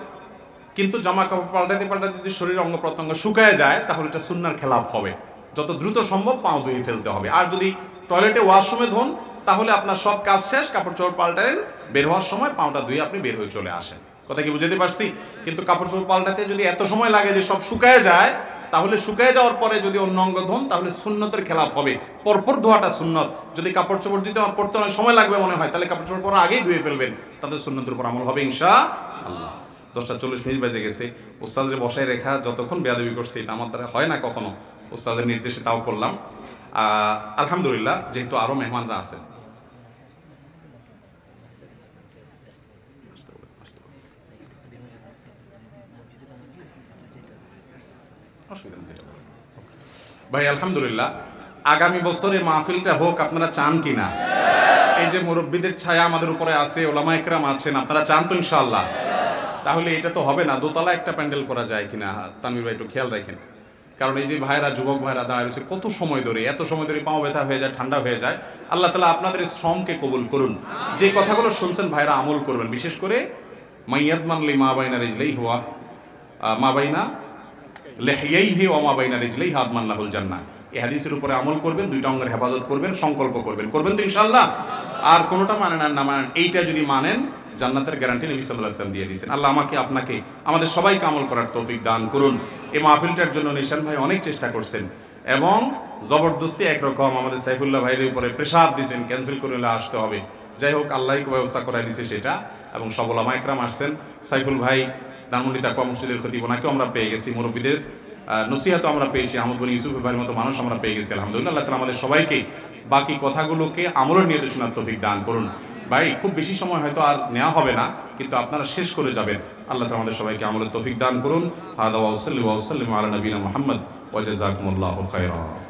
কিন্তু জামা কাপড় পাল্টাতে যদি শরীরের অঙ্গ প্রত্যঙ্গ শুকায় যায়, তাহলে এটা সুন্নার খেলাফ হবে। যত দ্রুত সম্ভব পাও ধুয়ে ফেলতে হবে। আর যদি টয়লেটে ওয়াশরুমে ধোন, তাহলে আপনার সব কাজ শেষ, কাপড় চোপড় পাল্টালেন, বের হওয়ার সময় পাওটা ধুয়ে আপনি বের হয়ে চলে আসেন। কথা কি বুঝতে পারছি? কিন্তু কাপড় চোপড় পাল্টাতে যদি এত সময় লাগে যে সব শুকায় যায়, তাহলে শুকায় যাওয়ার পরে যদি অন্য অঙ্গ ধোন, তাহলে সুন্নতের খেলাফ হবে। পরপর ধোয়াটা সুন্নত। যদি কাপড় চোপড় দিতে পড়তে অনেক সময় লাগবে মনে হয়, তাহলে কাপড় চোপড় পরে আগেই ধুয়ে ফেলবেন, তাদের সুন্নতের উপর আমল হবে ইনশাআল্লাহ। 10:40 বেজে গেছে। উস্তাদের বসায় রেখা যতক্ষণ বেয়াদবি করছে, এটা আমার দ্বারা হয় না কখনো। উস্তাদের নির্দেশে তাও করলাম। আলহামদুলিল্লাহ, যেহেতু আরো মেহমানরা আছেন, ভাই আলহামদুলিল্লাহ, আগামী বছরে মাহফিলটা হোক, আপনারা চান কিনা? এই যে মুরব্বীদের ছায়া আমাদের উপরে আছে, ওলামায়ে কেরাম আছেন, আপনারা চান তো ইনশাআল্লাহ? তাহলে এটা তো হবে না, দোতলা একটা প্যান্ডেল করা যায় কিনা? তানভীর ভাই একটু খেয়াল রাখেন। কারণ এই যে ভাইরা, যুবক ভাইরা দাঁড়ায় রয়েছে কত সময় ধরে, এত সময় ধরে পাও ব্যথা হয়ে যায়, ঠান্ডা হয়ে যায়। আল্লাহ তাআলা আপনাদের শ্রমকে কবুল করুন। যে কথাগুলো শুনছেন ভাইরা আমল করবেন, বিশেষ করে মাইয়াদমান লিমা বাইনা রিজলাইহি ওয়া মা বাইনা লিহিয়াইহি ওয়া মা বাইনা রিজলাইহি আদমান লাহুল জান্নাহ। এই হাদিসের উপরে আমল করবেন, দুইটা অঙ্গের হেফাজত করবেন, সংকল্প করবেন তো ইনশাআল্লাহ। আর কোনোটা মানেন আর না মানেন, এইটা যদি মানেন জান্নাতের গ্যারান্টি নবী সাল্লাল্লাহু আলাইহি ওয়াসাল্লাম দিয়ে দিয়েছেন। আল্লাহ আমাকে, আপনাকে, আমাদের সবাইকে আমল করার তৌফিক দান করুন। এই মাহফিলটার জন্য নিশান ভাই অনেক চেষ্টা করছেন এবং জবরদস্তি একরকম আমাদের সাইফুল্লাহ ভাইয়ের উপরে প্রেসার দিয়েছেন, ক্যান্সেল করে আসতে হবে। যাই হোক, আল্লাহই ব্যবস্থা করে দিয়েছে সেটা, এবং সব ওলামা একরাম আসছেন। সাইফুল ভাই ধানমন্ডি তাকওয়া মসজিদের খতিব, ওনাকেও আমরা পেয়ে গেছি, মুরব্বীদের নসিহতও আমরা পেয়েছি, আহমদ বনি ইউসুফ ভাইয়ের মতো মানুষ আমরা পেয়ে গেছি। আলহামদুলিল্লাহ, আল্লাহ তাআলা আমাদের সবাইকে বাকি কথাগুলোকে আমলের নিয়তে শোনার তৌফিক দান করুন। ভাই, খুব বেশি সময় হয়তো আর নেওয়া হবে না, কিন্তু আপনারা শেষ করে যাবেন। আল্লাহ তাআলা আমাদের সবাইকে আমলের তৌফিক দান করুন। হাদা ওয়া সাল্লি ওয়া সাল্লিমু আলা নবিনা মুহাম্মদ ওয়া জাযাকুমুল্লাহু খায়রা।